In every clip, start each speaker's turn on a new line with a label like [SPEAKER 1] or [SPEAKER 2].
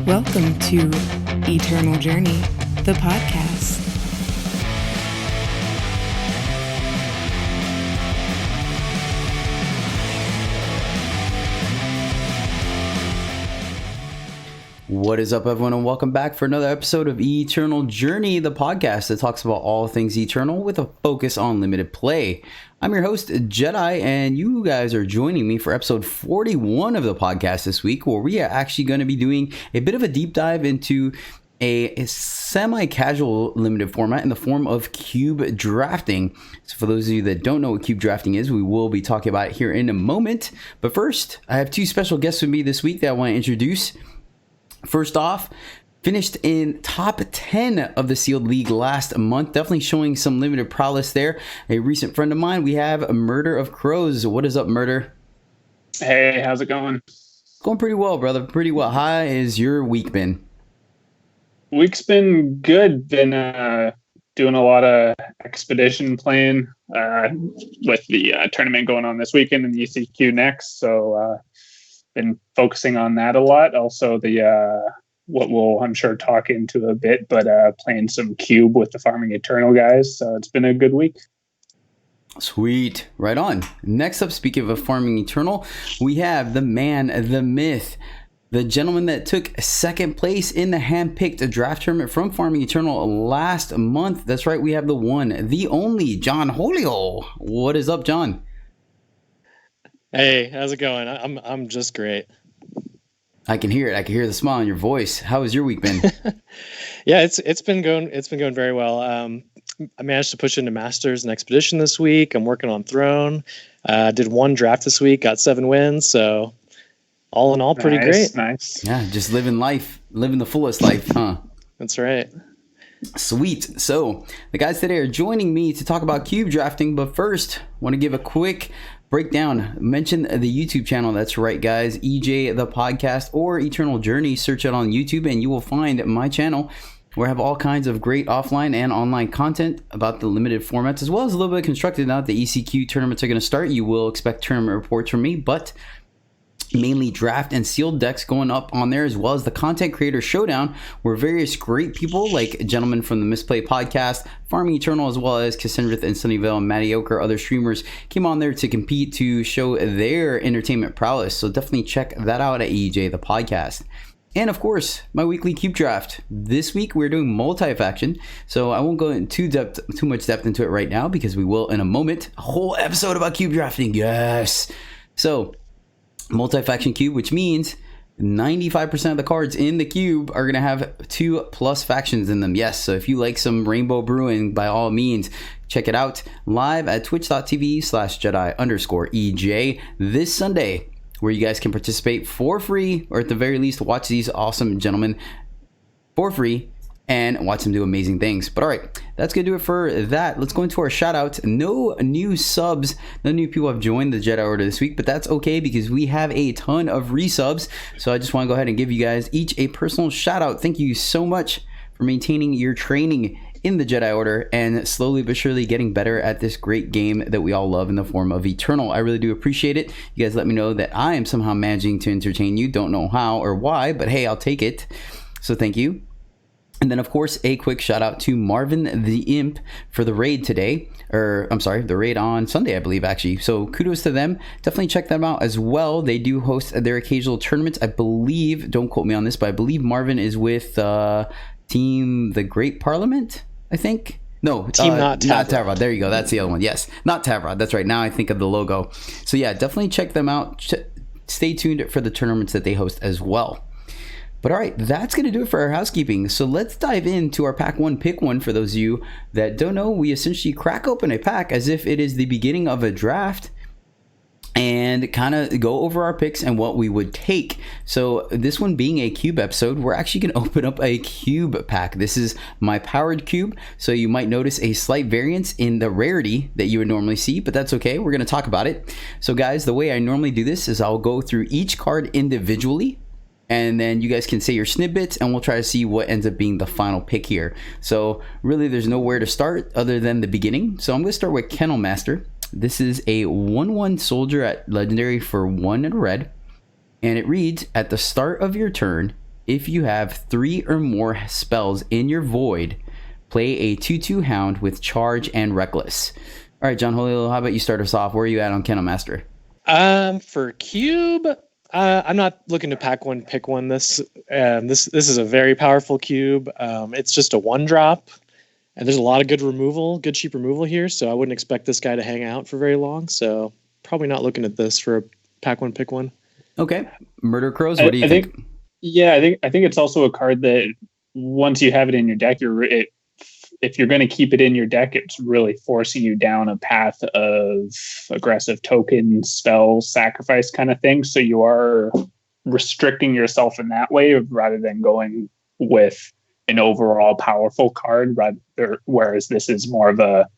[SPEAKER 1] Welcome to Eternal Journey, the podcast.
[SPEAKER 2] What is up, everyone, and welcome back for another episode of Eternal Journey, the podcast that talks about all things eternal with a focus on limited play. I'm your host, Jedi, and you guys are joining me for episode 41 of the podcast this week, where we are actually going to be doing a bit of a deep dive into a semi-casual limited format in the form of cube drafting. So for those of you that don't know what cube drafting is, we will be talking about it here in a moment. But first, I have two special guests with me this week that I want to introduce. First off, finished in top 10 of the sealed league last month, definitely showing some limited prowess there. A recent friend of mine, we have MurderofCrowss. What is up, Murder?
[SPEAKER 3] Hey, how's it going?
[SPEAKER 2] Going pretty well, brother. Pretty well. How has your week been?
[SPEAKER 3] Week's been good. Been doing a lot of expedition playing with the tournament going on this weekend and the ECQ next. So been focusing on that a lot. Also the what we'll I'm sure talk into a bit, but playing some cube with the Farming Eternal guys. So it's been a good week.
[SPEAKER 2] Sweet. Right on. Next up, speaking of Farming Eternal, we have the man, the myth, the gentleman that took second place in the hand-picked draft tournament from Farming Eternal last month. That's right, we have the one, the only JohnHolio. What is up, John?
[SPEAKER 4] Hey, how's it going? I'm just great.
[SPEAKER 2] I can hear it. I can hear the smile in your voice. How has your week been?
[SPEAKER 4] Yeah, it's been going very well. I managed to push into Masters and Expedition this week. I'm working on Throne. Did one draft this week, got 7 wins. So all in all, pretty great.
[SPEAKER 3] Nice.
[SPEAKER 2] Yeah, just living life, living the fullest life, huh?
[SPEAKER 4] That's right.
[SPEAKER 2] Sweet. So the guys today are joining me to talk about cube drafting. But first, I want to give a quick breakdown. Mention the YouTube channel. That's right, guys. EJ the podcast or Eternal Journey. Search it on YouTube and you will find my channel where I have all kinds of great offline and online content about the limited formats, as well as a little bit constructed. Now that the ECQ tournaments are going to start, you will expect tournament reports from me, but mainly draft and sealed decks going up on there, as well as the content creator showdown, where various great people like gentlemen from the Misplay podcast, Farming Eternal, as well as Cassandrath and Sunnyvale and Mediocre, other streamers came on there to compete to show their entertainment prowess. So definitely check that out at EJ the podcast. And of course, my weekly cube draft. This week we're doing multi-faction, so I won't go into too much depth into it right now, because we will in a moment. A whole episode about cube drafting. Yes. So multi-faction cube, which means 95% of the cards in the cube are going to have 2+ factions in them. Yes, so if you like some rainbow brewing, by all means, check it out live at twitch.tv/Jedi_EJ this Sunday, where you guys can participate for free, or at the very least watch these awesome gentlemen for free and watch them do amazing things. But all right, that's gonna do it for that. Let's go into our shout outs. No new subs, no new people have joined the Jedi Order this week, but that's okay because we have a ton of resubs. So I just want to go ahead and give you guys each a personal shout out. Thank you so much for maintaining your training in the Jedi Order and slowly but surely getting better at this great game that we all love in the form of Eternal. I really do appreciate it. You guys let me know that I am somehow managing to entertain you. Don't know how or why, but hey, I'll take it. So thank you. And then, of course, a quick shout out to Marvin the Imp for the raid today. Or, I'm sorry, the raid on Sunday, I believe, actually. So kudos to them. Definitely check them out as well. They do host their occasional tournaments. I believe, don't quote me on this, but I believe Marvin is with Team the Great Parliament, I think. No,
[SPEAKER 4] Team Not
[SPEAKER 2] Tavrod. There you go. That's the other one. Yes, Not Tavrod. That's right. Now I think of the logo. So yeah, definitely check them out. Stay tuned for the tournaments that they host as well. But all right, that's going to do it for our housekeeping. So let's dive into our pack one, pick one. For those of you that don't know, we essentially crack open a pack as if it is the beginning of a draft and kind of go over our picks and what we would take. So this one being a cube episode, we're actually going to open up a cube pack. This is my powered cube. So you might notice a slight variance in the rarity that you would normally see, but that's okay. We're going to talk about it. So guys, the way I normally do this is I'll go through each card individually, and then you guys can say your snippets and we'll try to see what ends up being the final pick here. So really there's nowhere to start other than the beginning. So I'm going to start with Kennel Master. This is a 1/1 soldier at legendary for 1 red. And it reads, at the start of your turn, If you have 3 or more spells in your void, play a 2/2 hound with charge and reckless. All right, JohnHolio, how about you start us off? Where are you at on Kennel Master?
[SPEAKER 4] For cube, I'm not looking to pack one, pick one. This is a very powerful cube. It's just a 1-drop, and there's a lot of good cheap removal here. So I wouldn't expect this guy to hang out for very long. So probably not looking at this for a pack one, pick one.
[SPEAKER 2] Okay, MurderofCrowss, what do you think?
[SPEAKER 3] Yeah, I think it's also a card that once you have it in your deck, if you're going to keep it in your deck, it's really forcing you down a path of aggressive token, spell, sacrifice kind of thing. So you are restricting yourself in that way rather than going with an overall powerful card. Whereas this is more of a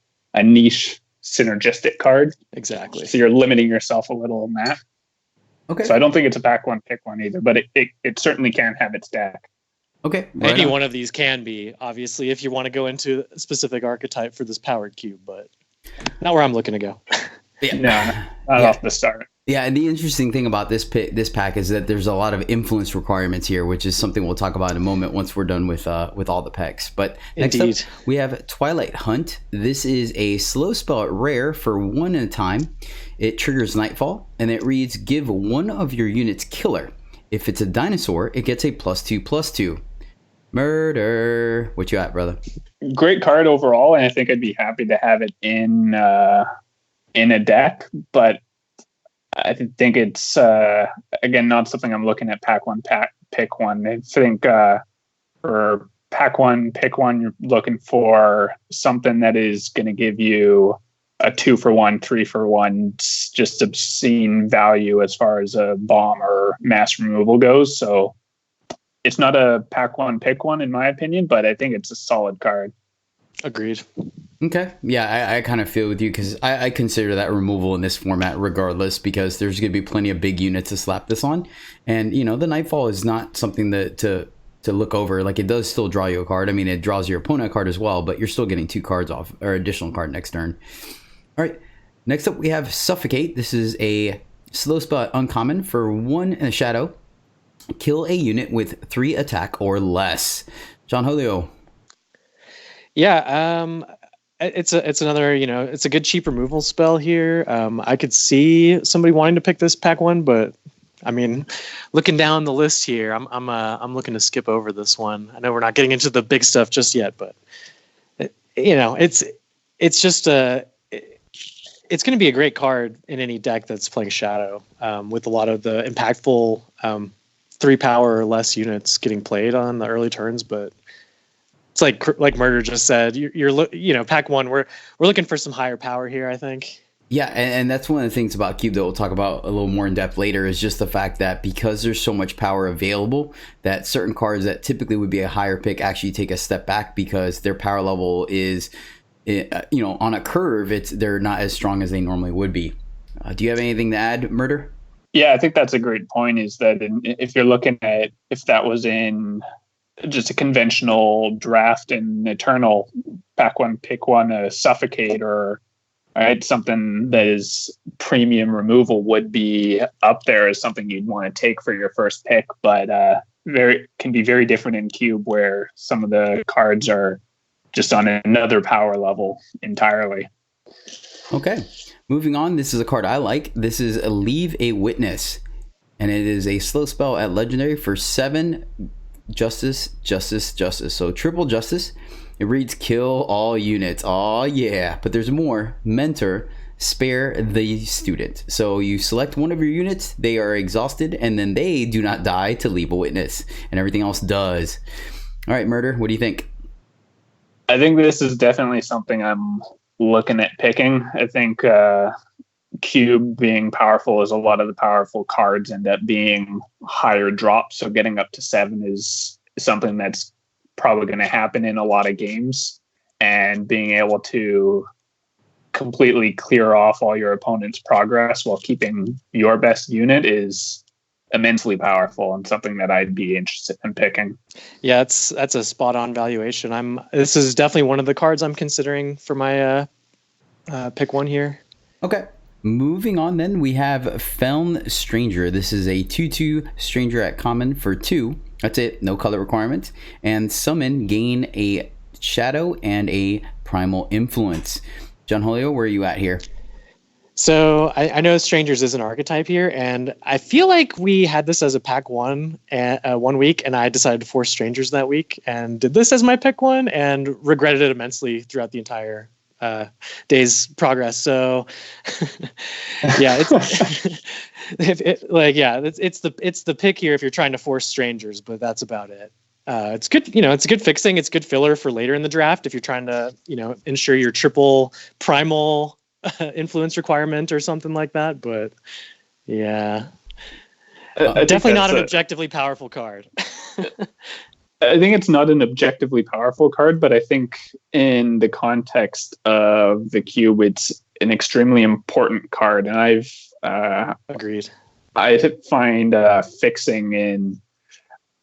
[SPEAKER 3] niche synergistic card.
[SPEAKER 4] Exactly.
[SPEAKER 3] So you're limiting yourself a little in that.
[SPEAKER 2] Okay.
[SPEAKER 3] So I don't think it's a pack one, pick one either, but it certainly can have its deck.
[SPEAKER 2] Okay.
[SPEAKER 4] Any one of these can be, obviously, if you want to go into a specific archetype for this powered cube, but not where I'm looking to go.
[SPEAKER 2] Yeah.
[SPEAKER 3] No, not off the start.
[SPEAKER 2] Yeah, and the interesting thing about this pack is that there's a lot of influence requirements here, which is something we'll talk about in a moment once we're done with all the packs. But next up, we have Twilight Hunt. This is a slow spell at rare for 1 at a time. It triggers Nightfall, and it reads, give one of your units killer. If it's a dinosaur, it gets a +2/+2. Murder. What you at, brother?
[SPEAKER 3] Great card overall, and I think I'd be happy to have it in a deck, but I think it's again not something I'm looking at pack one, pick one. I think for pack one, pick one, you're looking for something that is going to give you a 2-for-1, 3-for-1, just obscene value as far as a bomb or mass removal goes. So it's not a pack one, pick one, in my opinion, but I think it's a solid card.
[SPEAKER 4] Agreed.
[SPEAKER 2] Okay. Yeah, I kind of feel with you because I consider that removal in this format regardless, because there's going to be plenty of big units to slap this on. And, the Nightfall is not something that to look over. Like, it does still draw you a card. I mean, it draws your opponent a card as well, but you're still getting 2 cards off, or additional card next turn. All right. Next up, we have Suffocate. This is a slow spell uncommon for 1 in a shadow. Kill a unit with 3 attack or less. JohnHolio.
[SPEAKER 4] Yeah, it's another, it's a good cheap removal spell here. I could see somebody wanting to pick this pack one, but I mean, looking down the list here, I'm looking to skip over this one. I know we're not getting into the big stuff just yet, but it's just it's going to be a great card in any deck that's playing Shadow, with a lot of the impactful 3 power or less units getting played on the early turns. But it's like Murder just said, you're pack one. We're looking for some higher power here, I think.
[SPEAKER 2] Yeah, and that's one of the things about Cube that we'll talk about a little more in depth later, is just the fact that because there's so much power available, that certain cards that typically would be a higher pick actually take a step back because their power level is, on a curve, they're not as strong as they normally would be. Do you have anything to add, Murder?
[SPEAKER 3] Yeah, I think that's a great point, is that if you're looking at, if that was in just a conventional draft in Eternal, pack one, pick one, a Suffocate, or something that is premium removal would be up there as something you'd want to take for your first pick, but can be very different in Cube, where some of the cards are just on another power level entirely.
[SPEAKER 2] Okay, moving on. This is a card I like. This is Leave a Witness, and it is a slow spell at legendary for 7 justice. So triple justice. It reads, kill all units. Oh yeah, but there's more. Mentor, spare the student. So you select one of your units, they are exhausted, and then they do not die to leave a witness, and everything else does. All right, Murder, what do you think?
[SPEAKER 3] I think this is definitely something I'm looking at picking. I think Cube being powerful, is a lot of the powerful cards end up being higher drops, so getting up to 7 is something that's probably going to happen in a lot of games, and being able to completely clear off all your opponent's progress while keeping your best unit is immensely powerful, and something that I'd be interested in picking.
[SPEAKER 4] Yeah, that's a spot on valuation. This is definitely one of the cards I'm considering for my pick one here.
[SPEAKER 2] Okay. Moving on, then we have Feln Stranger. This is a 2/2 Stranger at common for 2. That's it. No color requirements. And summon, gain a shadow and a primal influence. JohnHolio, where are you at here?
[SPEAKER 4] So I know Strangers is an archetype here, and I feel like we had this as a pack 1 week, and I decided to force Strangers that week and did this as my pick 1 and regretted it immensely throughout the entire day's progress. So yeah, it's the pick here if you're trying to force Strangers, but that's about it. It's good, it's a good fixing. It's good filler for later in the draft if you're trying to, ensure your triple primal influence requirement or something like that. But yeah, definitely not an objectively powerful card.
[SPEAKER 3] I think it's not an objectively powerful card, but I think in the context of the cube, it's an extremely important card. And I've
[SPEAKER 4] agreed.
[SPEAKER 3] I find fixing in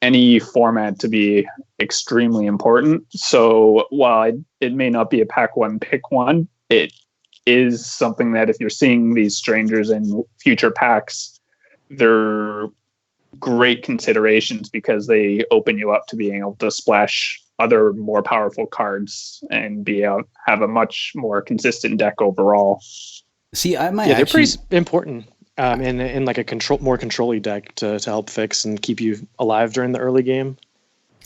[SPEAKER 3] any format to be extremely important. So while it may not be a pack 1 pick 1, it is something that if you're seeing these Strangers in future packs, they're great considerations because they open you up to being able to splash other more powerful cards and have a much more consistent deck overall.
[SPEAKER 2] See,
[SPEAKER 4] they're pretty important in like a more control-y deck to help fix and keep you alive during the early game.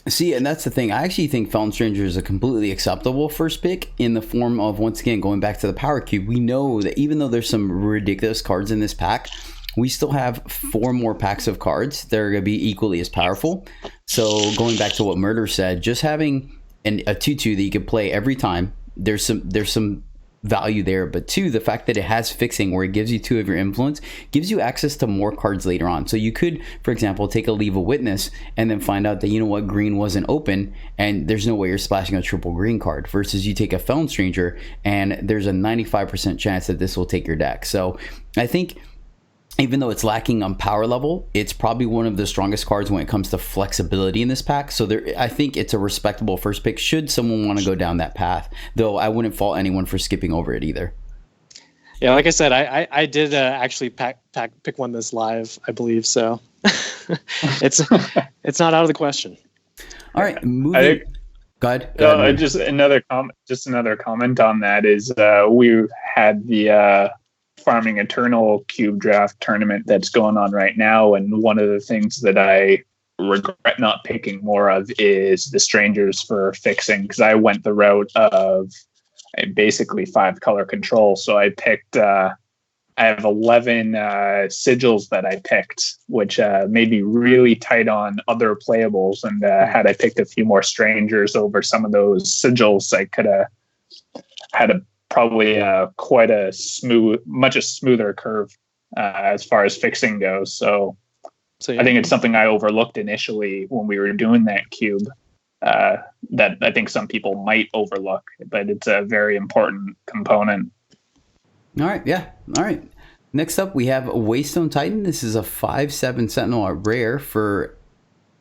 [SPEAKER 2] See, and that's the thing. I actually think Felon Stranger is a completely acceptable first pick in the form of, once again, going back to the power cube. We know that even though there's some ridiculous cards in this pack, we still have 4 more packs of cards that are going to be equally as powerful. So going back to what Murder said, just having a 2/2 that you can play every time, there's some value there. But 2, the fact that it has fixing where it gives you 2 of your influence gives you access to more cards later on. So you could, for example, take a Leave a Witness and then find out that, green wasn't open and there's no way you're splashing a triple green card, versus you take a Felon Stranger and there's a 95% chance that this will take your deck. So I think even though it's lacking on power level, it's probably one of the strongest cards when it comes to flexibility in this pack. So I think it's a respectable first pick should someone want to go down that path, though I wouldn't fault anyone for skipping over it either.
[SPEAKER 4] Yeah, like I said, I did actually pick one this live, I believe. So it's not out of the question.
[SPEAKER 2] All right, moving. Go ahead.
[SPEAKER 3] Just another comment on that is we had the Farming Eternal Cube Draft tournament that's going on right now, and one of the things that I regret not picking more of is the Strangers for fixing, because I went the route of basically 5 color control. So I picked I have 11 sigils that I picked, which made me really tight on other playables, and had I picked a few more Strangers over some of those sigils, I could have had probably quite a much smoother curve as far as fixing goes. So I think it's something I overlooked initially when we were doing that cube, that I think some people might overlook, but it's a very important component.
[SPEAKER 2] All right. Yeah. All right. Next up, we have Waystone Titan. This is a 5/7 Sentinel at rare for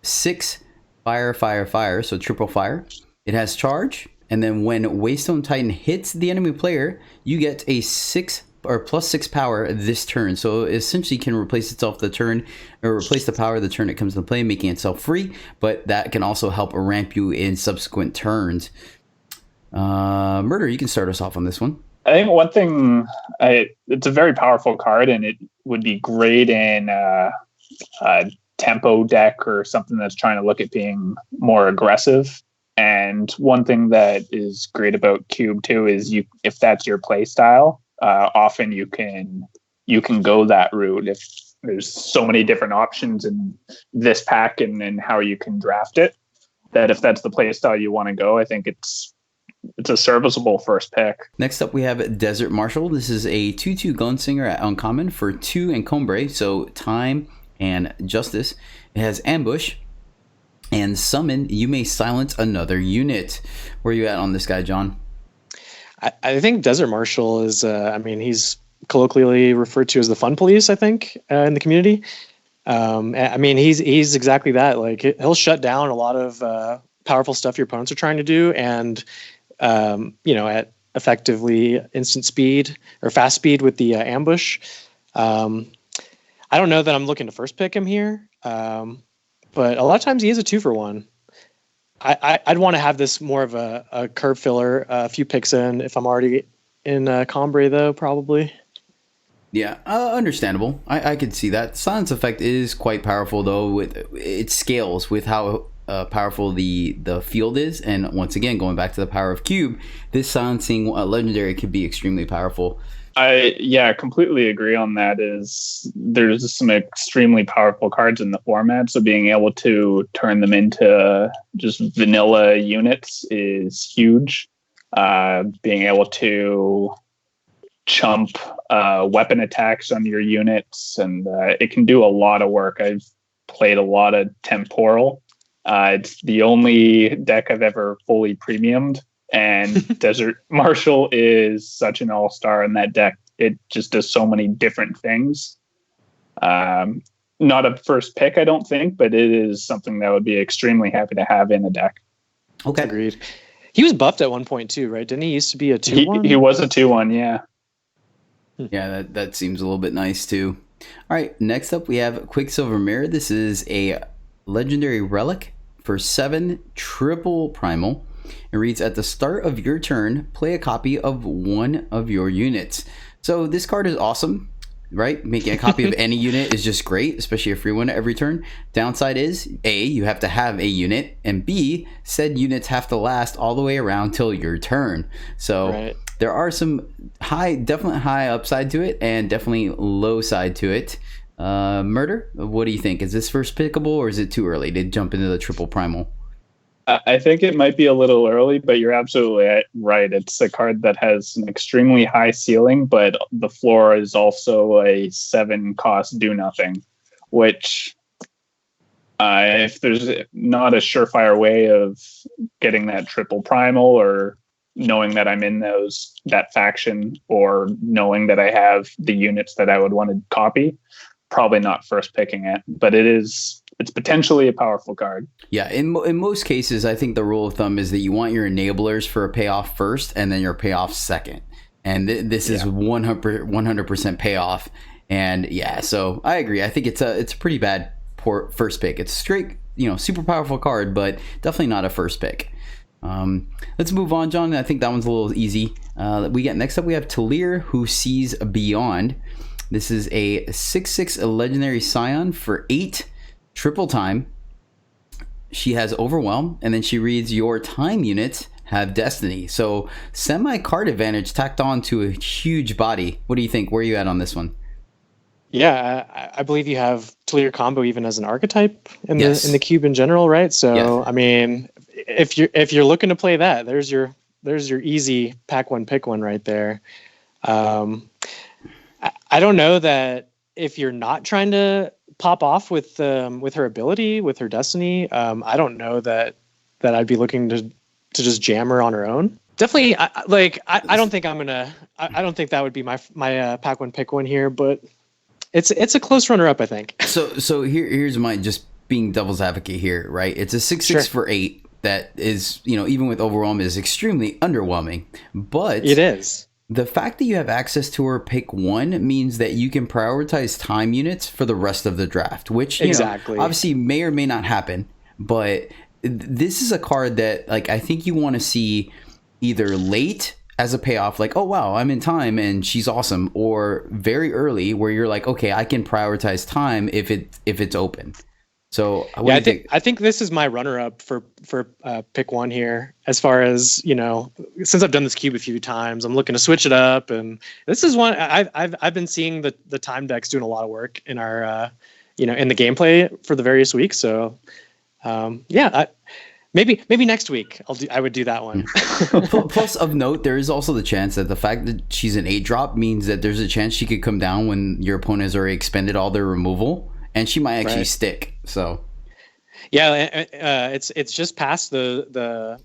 [SPEAKER 2] 6 fire. So triple fire. It has charge. And then when Waystone Titan hits the enemy player, you get a 6 or +6 power this turn. So it essentially can replace itself the turn, or replace the power the turn it comes into play, making itself free. But that can also help ramp you in subsequent turns. Murder, you can start us off on this one.
[SPEAKER 3] I think one thing, it's a very powerful card, and it would be great in a tempo deck or something that's trying to look at being more aggressive. And one thing that is great about Cube too is if that's your play style, often you can go that route. If there's so many different options in this pack and how you can draft it, that if that's the play style you want to go, I think it's a serviceable first pick.
[SPEAKER 2] Next up, we have Desert Marshal. This is a 2/2 Gunslinger at uncommon for 2 encumbre, so time and justice. It has ambush. And summon, you may silence another unit. Where are you at on this guy, John?
[SPEAKER 4] I think Desert Marshal is, he's colloquially referred to as the fun police, I think, in the community. He's exactly that. Like, he'll shut down a lot of powerful stuff your opponents are trying to do, and, at effectively instant speed or fast speed with the ambush. I don't know that I'm looking to first pick him here. but a lot of times he is a 2-for-1. I'd want to have this more of a curve filler, a few picks in if I'm already in Combray, though, probably.
[SPEAKER 2] Yeah, understandable. I could see that. Silence effect is quite powerful, though. It scales with how powerful the field is. And once again, going back to the power of cube, this silencing legendary could be extremely powerful.
[SPEAKER 3] I completely agree on that. There's some extremely powerful cards in the format, so being able to turn them into just vanilla units is huge. Being able to chump weapon attacks on your units, and it can do a lot of work. I've played a lot of Temporal. It's the only deck I've ever fully premiumed. And Desert Marshal is such an all-star in that deck. It just does so many different things. Not a first pick, I don't think, but it is something that I would be extremely happy to have in a deck.
[SPEAKER 2] Okay.
[SPEAKER 4] Agreed. He was buffed at one point too, right? Didn't he used to be a 2-1?
[SPEAKER 3] He was a 2-1, yeah.
[SPEAKER 2] Yeah, that seems a little bit nice too. All right, next up we have Quicksilver Mirror. This is a legendary relic for 7 triple primal. It reads, at the start of your turn, play a copy of one of your units. So this card is awesome, right? Making a copy of any unit is just great, especially a free one every turn. Downside is, A, you have to have a unit, and B, said units have to last all the way around till your turn. So there are some definitely high upside to it, and definitely low side to it. Murder, what do you think? Is this first pickable, or is it too early to jump into the triple primal?
[SPEAKER 3] I think it might be a little early, but you're absolutely right. It's a card that has an extremely high ceiling, but the floor is also a 7 cost do nothing, which if there's not a surefire way of getting that triple primal, or knowing that I'm in that faction, or knowing that I have the units that I would want to copy, probably not first picking it, but it's potentially a powerful card. Yeah,
[SPEAKER 2] in most cases, I think the rule of thumb is that you want your enablers for a payoff first, and then your payoff second. And this is 100% payoff. And yeah, so I agree. I think it's a pretty bad first pick. It's a straight, super powerful card, but definitely not a first pick. Let's move on, John. I think that one's a little easy. Next up, we have Talir, who sees beyond. This is a 6/6 legendary scion for 8 triple time. She has Overwhelm, and then she reads, your time units have Destiny. So semi card advantage tacked on to a huge body. What do you think? Where are you at on this one?
[SPEAKER 4] Yeah, I believe you have Talir combo even as an archetype in the cube in general, right? So I mean, if you're looking to play that, there's your easy pack one pick one right there. I don't know that if you're not trying to pop off with her ability, with her Destiny, I don't know that I'd be looking to just jam her on her own. Definitely, I don't think I don't think that would be my pack one pick one here, but it's a close runner up, I think.
[SPEAKER 2] So here's my just being devil's advocate here, right? It's a 6/6 for 8 that is, even with Overwhelm, is extremely underwhelming, but
[SPEAKER 4] it is.
[SPEAKER 2] The fact that you have access to her pick one means that you can prioritize time units for the rest of the draft, which obviously may or may not happen. But this is a card that, I think you want to see either late as a payoff, oh wow, I'm in time and she's awesome, or very early where you're like, okay, I can prioritize time if it's open. So
[SPEAKER 4] I think this is my runner-up for pick one here. As far as since I've done this cube a few times, I'm looking to switch it up, and this is one I've been seeing the time decks doing a lot of work in our in the gameplay for the various weeks. So maybe next week I would do that one.
[SPEAKER 2] Plus, of note, there is also the chance that the fact that she's an 8-drop means that there's a chance she could come down when your opponent has already expended all their removal. And she might actually stick. So,
[SPEAKER 4] it's just past the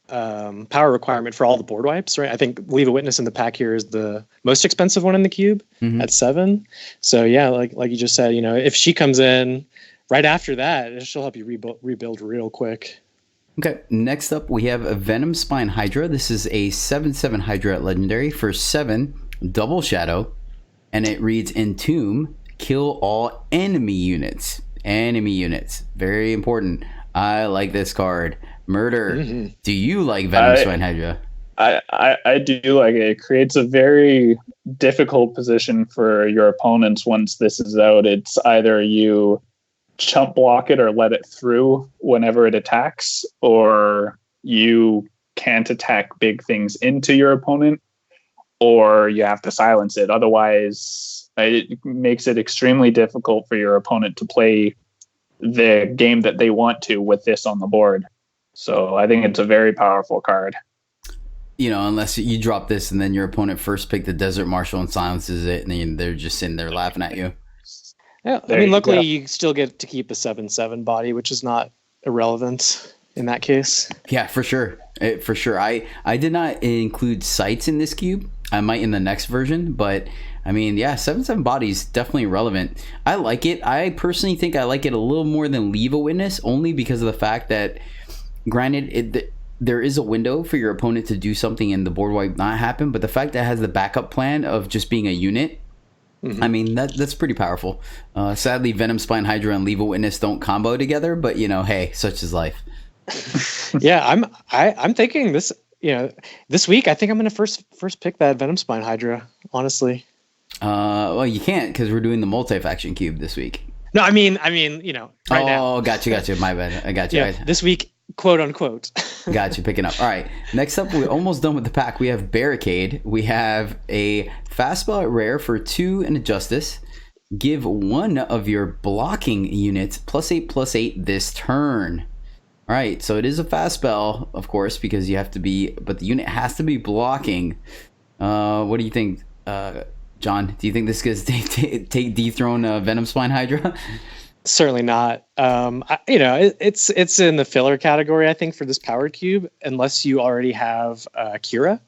[SPEAKER 4] power requirement for all the board wipes, right? I think Leave a Witness in the pack here is the most expensive one in the cube at 7. So like you just said, if she comes in right after that, she'll help you rebuild real quick.
[SPEAKER 2] Okay, next up we have a Venom Spine Hydra. This is a 7/7 Hydra at legendary for 7 double shadow, and it reads Entomb. Kill all enemy units. enemy units. Very important. I like this card. Murder. Do you like Venom Spine Hydra?
[SPEAKER 3] I do like it. It creates a very difficult position for your opponents once this is out. It's either you chump block it or let it through whenever it attacks, or you can't attack big things into your opponent, or you have to silence it. Otherwise, it makes it extremely difficult for your opponent to play the game that they want to with this on the board. So I think it's a very powerful card.
[SPEAKER 2] Unless you drop this and then your opponent first picked the Desert Marshal and silences it, and then they're just sitting there laughing at you.
[SPEAKER 4] Yeah, I mean, luckily you still get to keep a 7/7 body, which is not irrelevant in that case.
[SPEAKER 2] Yeah, for sure. For sure. I did not include sights in this cube. I might in the next version, but I mean, yeah, 7/7 body is definitely relevant. I like it. I personally think I like it a little more than Leave a Witness, only because of the fact that, granted, there is a window for your opponent to do something and the board wipe not happen, but the fact that it has the backup plan of just being a unit, I mean, that's pretty powerful. Sadly, Venom Spine Hydra and Leave a Witness don't combo together, but hey, such is life.
[SPEAKER 4] Yeah, I'm thinking this. This week I think I'm gonna first pick that Venom Spine Hydra. Honestly.
[SPEAKER 2] Well, you can't because we're doing the multi-faction cube this week.
[SPEAKER 4] No, I mean, right now.
[SPEAKER 2] Oh, gotcha. My bad. I got you.
[SPEAKER 4] Yeah, this week, quote unquote.
[SPEAKER 2] Got you, picking up. All right. Next up, we're almost done with the pack. We have Barricade. We have a fastball at rare for 2 and a justice. Give one of your blocking units +8/+8 this turn. All right. So it is a fast spell, of course, because you have to be, but the unit has to be blocking. What do you think, John? Do you think this is dethrone Venom Spine Hydra?
[SPEAKER 4] Certainly not. It's in the filler category, I think, for this powered cube, unless you already have Kira,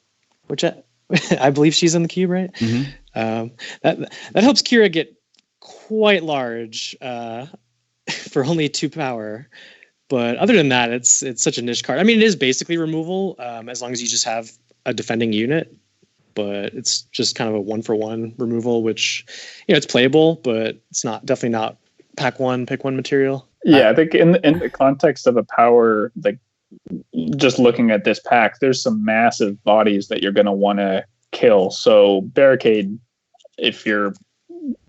[SPEAKER 4] which I believe she's in the cube, right? Mm-hmm. That helps Kira get quite large for only 2 power. But other than that, it's such a niche card. I mean, it is basically removal as long as you just have a defending unit. But it's just kind of a 1-for-1 removal, which it's playable, but it's definitely not pick one material.
[SPEAKER 3] Yeah, I think in the context of a power, like just looking at this pack, there's some massive bodies that you're going to want to kill. So Barricade, if your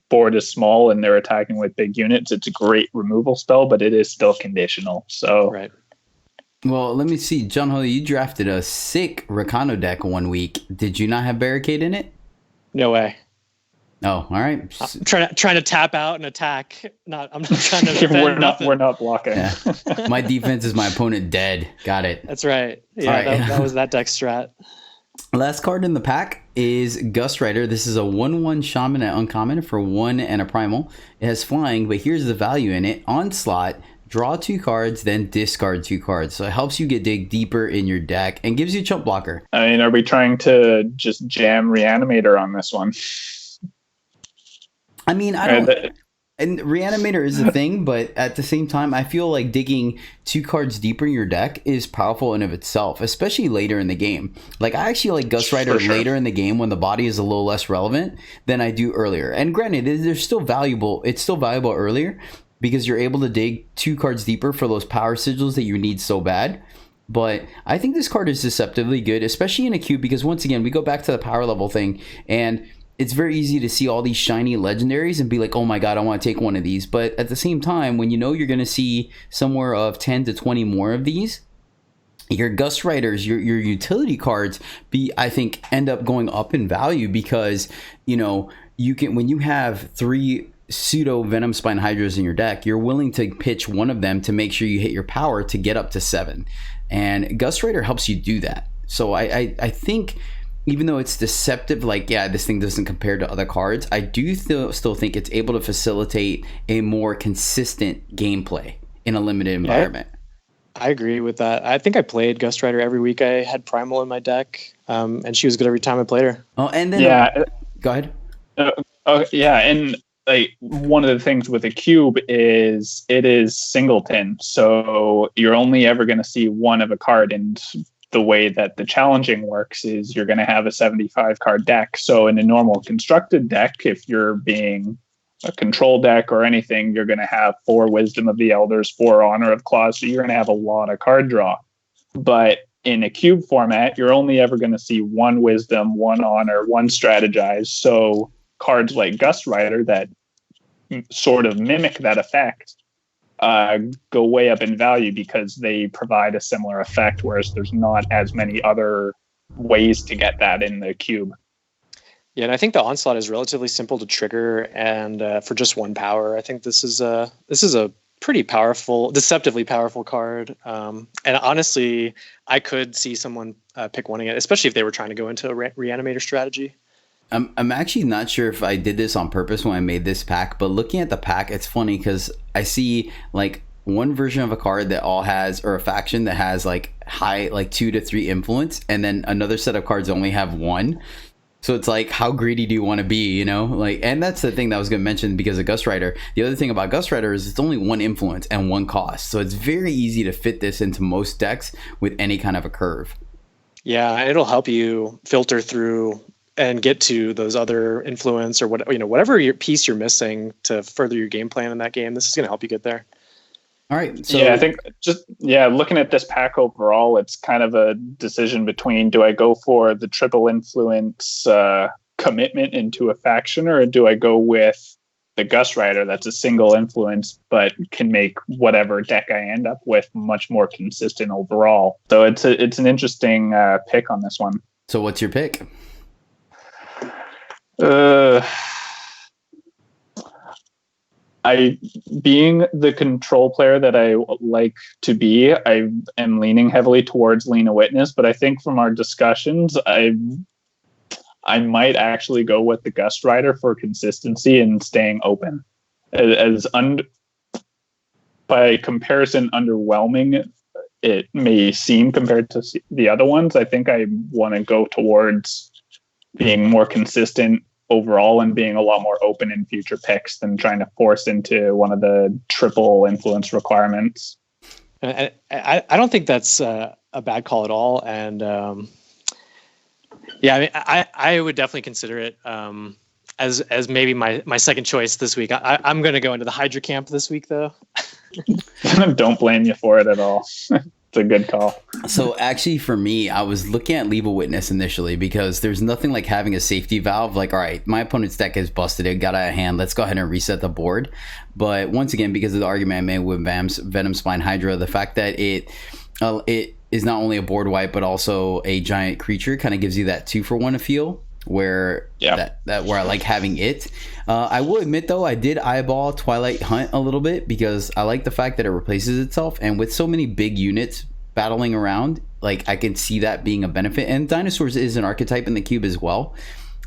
[SPEAKER 3] board is small and they're attacking with big units, it's a great removal spell, but it is still conditional. So
[SPEAKER 4] right.
[SPEAKER 2] Well, let me see. JohnHolio, you drafted a sick Rakano deck one week. Did you not have Barricade in it?
[SPEAKER 4] No way.
[SPEAKER 2] Oh, all right.
[SPEAKER 4] I'm trying to tap out and attack. I'm not trying to defend nothing.
[SPEAKER 3] We're not blocking.
[SPEAKER 2] Yeah. My defense is my opponent dead. Got it.
[SPEAKER 4] That's right. Yeah, right. That was that deck strat.
[SPEAKER 2] Last card in the pack is Gust Rider. This is a 1/1 Shaman at uncommon for 1 and a primal. It has flying, but here's the value in it. Onslaught. Draw 2 cards, then discard 2 cards. So it helps you dig deeper in your deck and gives you a chump blocker.
[SPEAKER 3] I mean, are we trying to just jam Reanimator on this one?
[SPEAKER 2] I mean, I don't... And Reanimator is a thing, but at the same time, I feel like digging 2 cards deeper in your deck is powerful in of itself, especially later in the game. Like, I actually like Gust Rider later in the game when the body is a little less relevant than I do earlier. And granted, they're still valuable. It's still valuable earlier, because you're able to dig 2 cards deeper for those power sigils that you need so bad. But I think this card is deceptively good, especially in a cube, because once again, we go back to the power level thing, and it's very easy to see all these shiny legendaries and be like, oh my god, I want to take one of these. But at the same time, when you know you're going to see somewhere of 10 to 20 more of these, your Gust Riders, your utility cards, I think end up going up in value, because you can, when you have 3 pseudo Venom Spine Hydras in your deck, you're willing to pitch one of them to make sure you hit your power to get up to 7, and Gust Rider helps you do that. So I think, even though it's deceptive, like, yeah, this thing doesn't compare to other cards, I do still think it's able to facilitate a more consistent gameplay in a limited environment.
[SPEAKER 4] I agree with that. I think I played Gust Rider every week. I had Primal in my deck, and she was good every time I played her.
[SPEAKER 2] Oh, and then go ahead.
[SPEAKER 3] Yeah, and like, one of the things with a cube is it is singleton, so you're only ever going to see one of a card, and the way that the challenging works is you're going to have a 75 card deck. So in a normal constructed deck, if you're being a control deck or anything, you're going to have 4 Wisdom of the Elders, 4 Honor of Claws, so you're going to have a lot of card draw. But in a cube format, you're only ever going to see 1 Wisdom, 1 Honor, 1 Strategize. So cards like Gust Rider that sort of mimic that effect go way up in value because they provide a similar effect, whereas there's not as many other ways to get that in the cube.
[SPEAKER 4] Yeah, and I think the Onslaught is relatively simple to trigger, and for just 1 power, I think this is a pretty powerful, deceptively powerful card. And honestly, I could see someone pick one again, especially if they were trying to go into a reanimator strategy.
[SPEAKER 2] I'm actually not sure if I did this on purpose when I made this pack, but looking at the pack, it's funny because I see like one version of a card that all has, or a faction that has like high, like 2 to 3 influence, and then another set of cards only have 1. So it's like, how greedy do you want to be, you know? Like, and that's the thing that I was going to mention because of Gust Rider. The other thing about Gust Rider is it's only 1 influence and 1 cost. So it's very easy to fit this into most decks with any kind of a curve.
[SPEAKER 4] Yeah, it'll help you filter through and get to those other influence or whatever your piece you're missing to further your game plan in that game. This is going to help you get there.
[SPEAKER 2] All right. So
[SPEAKER 3] yeah, I think looking at this pack overall, it's kind of a decision between, do I go for the triple influence commitment into a faction, or do I go with the Gust Rider that's a single influence but can make whatever deck I end up with much more consistent overall? So it's an interesting pick on this one.
[SPEAKER 2] So what's your pick?
[SPEAKER 3] Being the control player that I like to be, I am leaning heavily towards Lena Witness, but I think from our discussions, I might actually go with the Gust Rider for consistency and staying open. By comparison, underwhelming it may seem compared to the other ones, I think I want to go towards being more consistent overall and being a lot more open in future picks than trying to force into one of the triple influence requirements.
[SPEAKER 4] I don't think that's a bad call at all. And yeah, I mean, I would definitely consider it as maybe my second choice this week. I'm going to go into the Hydra camp this week, though.
[SPEAKER 3] Don't blame you for it at all. It's a good call.
[SPEAKER 2] So actually for me, I was looking at Leave a Witness initially because there's nothing like having a safety valve. Like, all right, my opponent's deck is busted. It got out of hand. Let's go ahead and reset the board. But once again, because of the argument I made with Venom Spine Hydra, the fact that it is not only a board wipe, but also a giant creature kind of gives you that 2-for-1 feel where where I like having it. I will admit though, I did eyeball Twilight Hunt a little bit because I like the fact that it replaces itself, and with so many big units battling around, like I can see that being a benefit. And Dinosaurs is an archetype in the cube as well,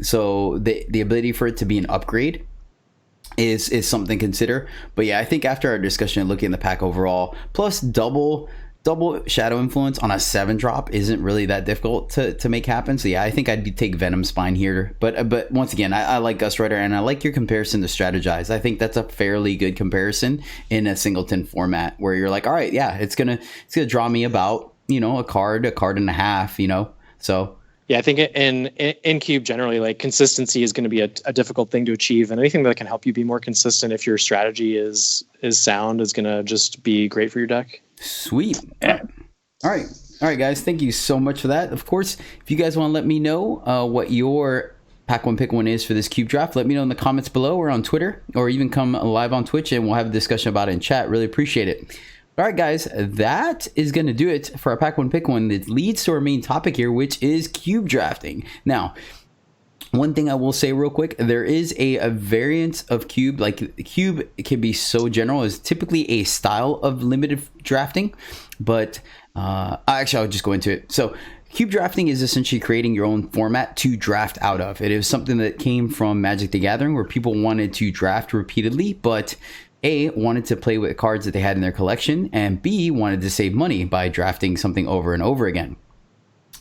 [SPEAKER 2] so the ability for it to be an upgrade is something to consider. But yeah, I think after our discussion and looking at the pack overall, plus double Shadow Influence on a 7-drop isn't really that difficult to make happen. So yeah, I think I'd take Venom Spine here. But once again, I like Gust Rider, and I like your comparison to Strategize. I think that's a fairly good comparison in a singleton format where you're like, all right, yeah, it's gonna draw me about, a card and a half, So
[SPEAKER 4] yeah, I think in cube generally, like consistency is going to be a difficult thing to achieve, and anything that can help you be more consistent if your strategy is sound is going to just be great for your deck.
[SPEAKER 2] Sweet. All right, guys. Thank you so much for that. Of course, if you guys want to let me know what your Pack One Pick One is for this cube draft, let me know in the comments below or on Twitter, or even come live on Twitch, and we'll have a discussion about it in chat. Really appreciate it. All right, guys, that is going to do it for our Pack One Pick One that leads to our main topic here, which is cube drafting. Now, one thing I will say real quick, there is a variance of cube. Like, cube can be so general as typically a style of limited drafting, but actually I'll just go into it. So cube drafting is essentially creating your own format to draft out of. It is something that came from Magic the Gathering, where people wanted to draft repeatedly, but A, wanted to play with cards that they had in their collection, and B, wanted to save money by drafting something over and over again.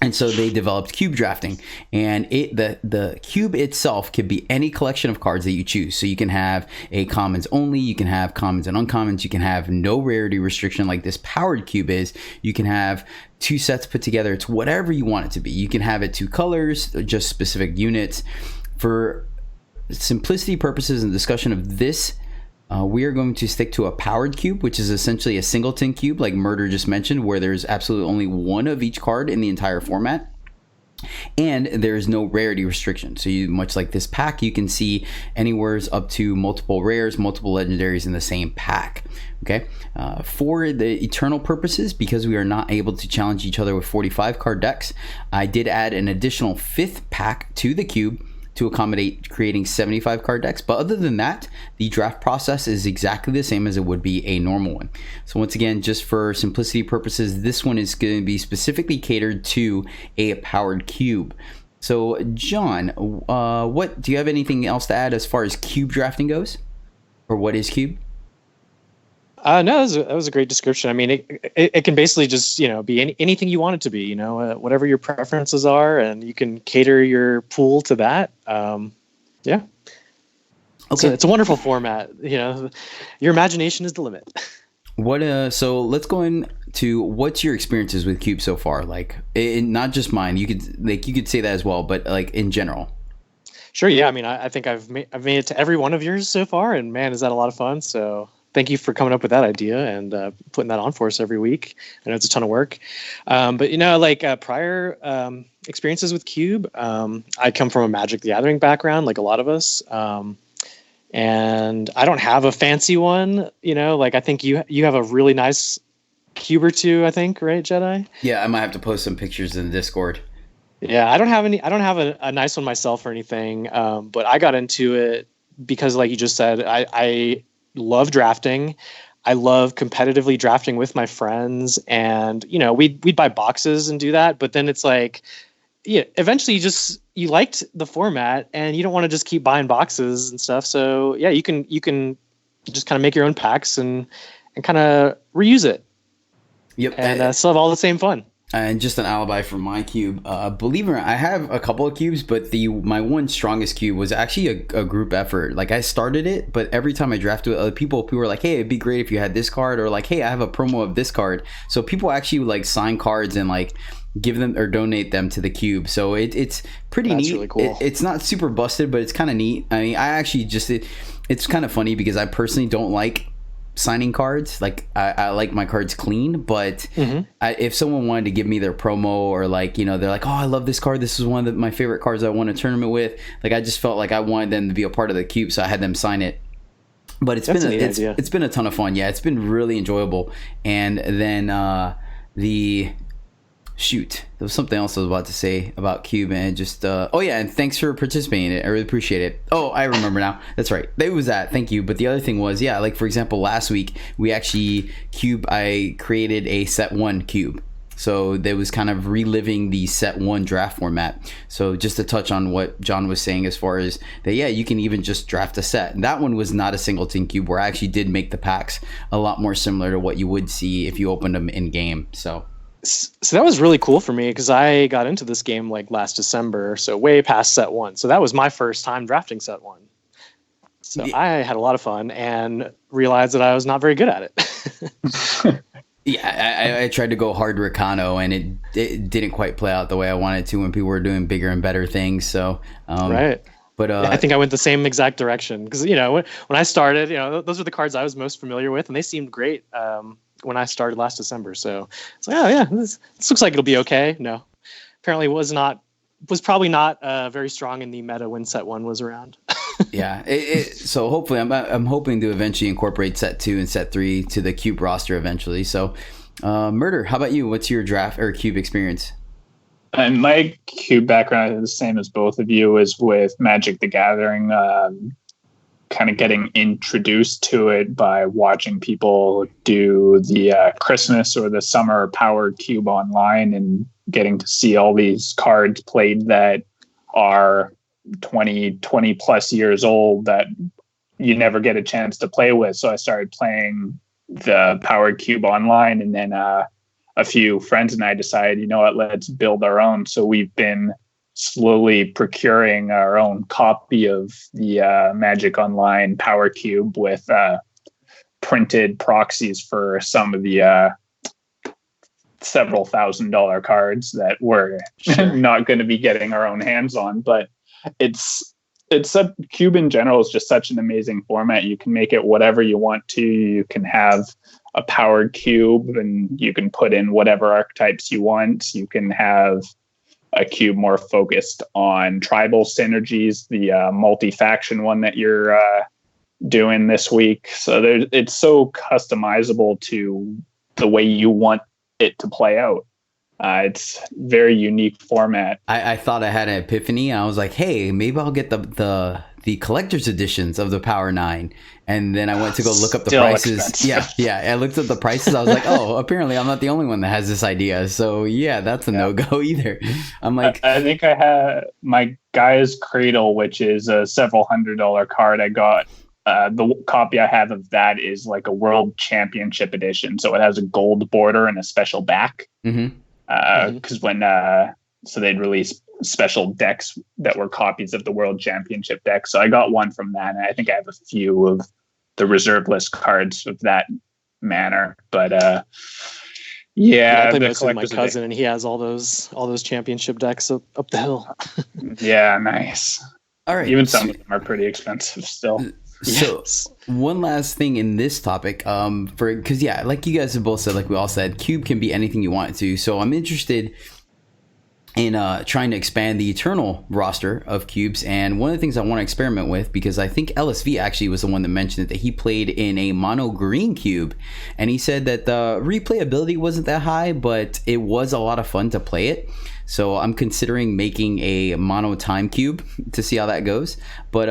[SPEAKER 2] And so they developed cube drafting, and the cube itself could be any collection of cards that you choose. So you can have a commons only, you can have commons and uncommons, you can have no rarity restriction like this powered cube is. You can have 2 sets put together. It's whatever you want it to be. You can have it 2 colors, just specific units. For simplicity purposes and discussion of this, we are going to stick to a powered cube, which is essentially a singleton cube, like Murder just mentioned, where there's absolutely only one of each card in the entire format. And there's no rarity restriction. So you, much like this pack, you can see anywhere up to multiple rares, multiple legendaries in the same pack. Okay. For the eternal purposes, because we are not able to challenge each other with 45 card decks, I did add an additional 5th pack to the cube to accommodate creating 75 card decks. But other than that, the draft process is exactly the same as it would be a normal one. So once again, just for simplicity purposes, this one is going to be specifically catered to a powered cube. So John, what do you have anything else to add as far as cube drafting goes? Or what is cube?
[SPEAKER 4] No, that was a great description. I mean, it can basically just, be anything you want it to be, whatever your preferences are, and you can cater your pool to that. Yeah. Okay. So it's a wonderful format. Your imagination is the limit.
[SPEAKER 2] So let's go into what's your experiences with cube so far? Like, not just mine. You could say that as well, but like in general.
[SPEAKER 4] Sure. Yeah. I mean, I think I've made it to every one of yours so far, and man, is that a lot of fun. So thank you for coming up with that idea and putting that on for us every week. I know it's a ton of work. But prior experiences with cube, I come from a Magic the Gathering background, like a lot of us. And I don't have a fancy one, I think you have a really nice cube or two, I think, right, Jedi?
[SPEAKER 2] Yeah, I might have to post some pictures in the Discord.
[SPEAKER 4] Yeah, I don't have a nice one myself or anything. But I got into it because, like you just said, I love drafting. I love competitively drafting with my friends, and we'd buy boxes and do that. But then it's like, eventually you liked the format, and you don't want to just keep buying boxes and stuff. So yeah, you can just kind of make your own packs and kind of reuse it.
[SPEAKER 2] Yep,
[SPEAKER 4] and still have all the same fun.
[SPEAKER 2] And just an alibi for my cube. Believe it or not, I have a couple of cubes, but my one strongest cube was actually a group effort. Like, I started it, but every time I drafted with other people were like, hey, it'd be great if you had this card, or like, hey, I have a promo of this card. So people actually would like sign cards and like give them or donate them to the cube. So it's pretty neat.
[SPEAKER 4] Really cool.
[SPEAKER 2] It's not super busted, but it's kind of neat. I mean, I actually it's kind of funny because I personally don't like signing cards. Like, I like my cards clean, but if someone wanted to give me their promo, or like, they're like, oh, I love this card, this is one of my favorite cards I won a tournament with, like, I just felt like I wanted them to be a part of the cube, so I had them sign it. But it's been a ton of fun. Yeah, it's been really enjoyable. And then there was something else I was about to say about cube, and just and thanks for participating in it. I really appreciate it. Oh, I remember now. That's right, it was that. Thank you. But the other thing was, like, for example, last week we actually I created a set 1 cube, so there was kind of reliving the set 1 draft format. So just to touch on what John was saying as far as that, you can even just draft a set. And that one was not a singleton cube, where I actually did make the packs a lot more similar to what you would see if you opened them in game. So
[SPEAKER 4] that was really cool for me, because I got into this game like last December, so way past set 1. So that was my first time drafting set 1. So I had a lot of fun and realized that I was not very good at it.
[SPEAKER 2] I tried to go hard Ricano, and it didn't quite play out the way I wanted to when people were doing bigger and better things. So
[SPEAKER 4] right. But I think I went the same exact direction, because when I started, those were the cards I was most familiar with, and they seemed great when I started last December. So it's like, this looks like it'll be okay. No, apparently was probably not very strong in the meta when set 1 was around.
[SPEAKER 2] So hopefully I'm hoping to eventually incorporate set 2 and set 3 to the cube roster eventually. So Murder, how about you? What's your draft or cube experience?
[SPEAKER 3] And my cube background is the same as both of you, is with Magic the Gathering. Kind of getting introduced to it by watching people do the Christmas or the summer powered cube online, and getting to see all these cards played that are 20 plus years old that you never get a chance to play with. So I started playing the powered cube online, and then a few friends and I decided, you know what, let's build our own. So we've been slowly procuring our own copy of the Magic Online Power Cube with printed proxies for some of the several $1,000 cards that we're not going to be getting our own hands on. But it's Cube in general is just such an amazing format. You can make it whatever you want to. You can have a powered cube and you can put in whatever archetypes you want. You can have a cube more focused on tribal synergies, the multi-faction one that you're doing this week. So it's so customizable to the way you want it to play out. It's very unique format.
[SPEAKER 2] I thought I had an epiphany. I was like, hey, maybe I'll get the collector's editions of the Power 9. And then I went to go look up the prices.
[SPEAKER 3] Expensive.
[SPEAKER 2] Yeah. I looked at the prices. I was like, oh, apparently I'm not the only one that has this idea. So yeah, that's a no-go either. I'm like,
[SPEAKER 3] I think I had my Gaia's Cradle, which is a several $100 card. I got the copy I have of that is like a World Championship edition. So it has a gold border and a special back. Because when so they'd release special decks that were copies of the World Championship deck. So I got one from that, and I think I have a few of the reserve list cards of that manner. But
[SPEAKER 4] I played most with my cousin, and he has all those championship decks up the hill.
[SPEAKER 3] Yeah, nice.
[SPEAKER 2] All right,
[SPEAKER 3] even some of them are pretty expensive still.
[SPEAKER 2] So one last thing in this topic, because like you guys have both said, like we all said, Cube can be anything you want it to. So I'm interested in trying to expand the Eternal roster of cubes. And one of the things I want to experiment with, because I think LSV actually was the one that mentioned it, that he played in a mono green cube, and he said that the replayability wasn't that high, but it was a lot of fun to play it. So I'm considering making a mono time cube to see how that goes. But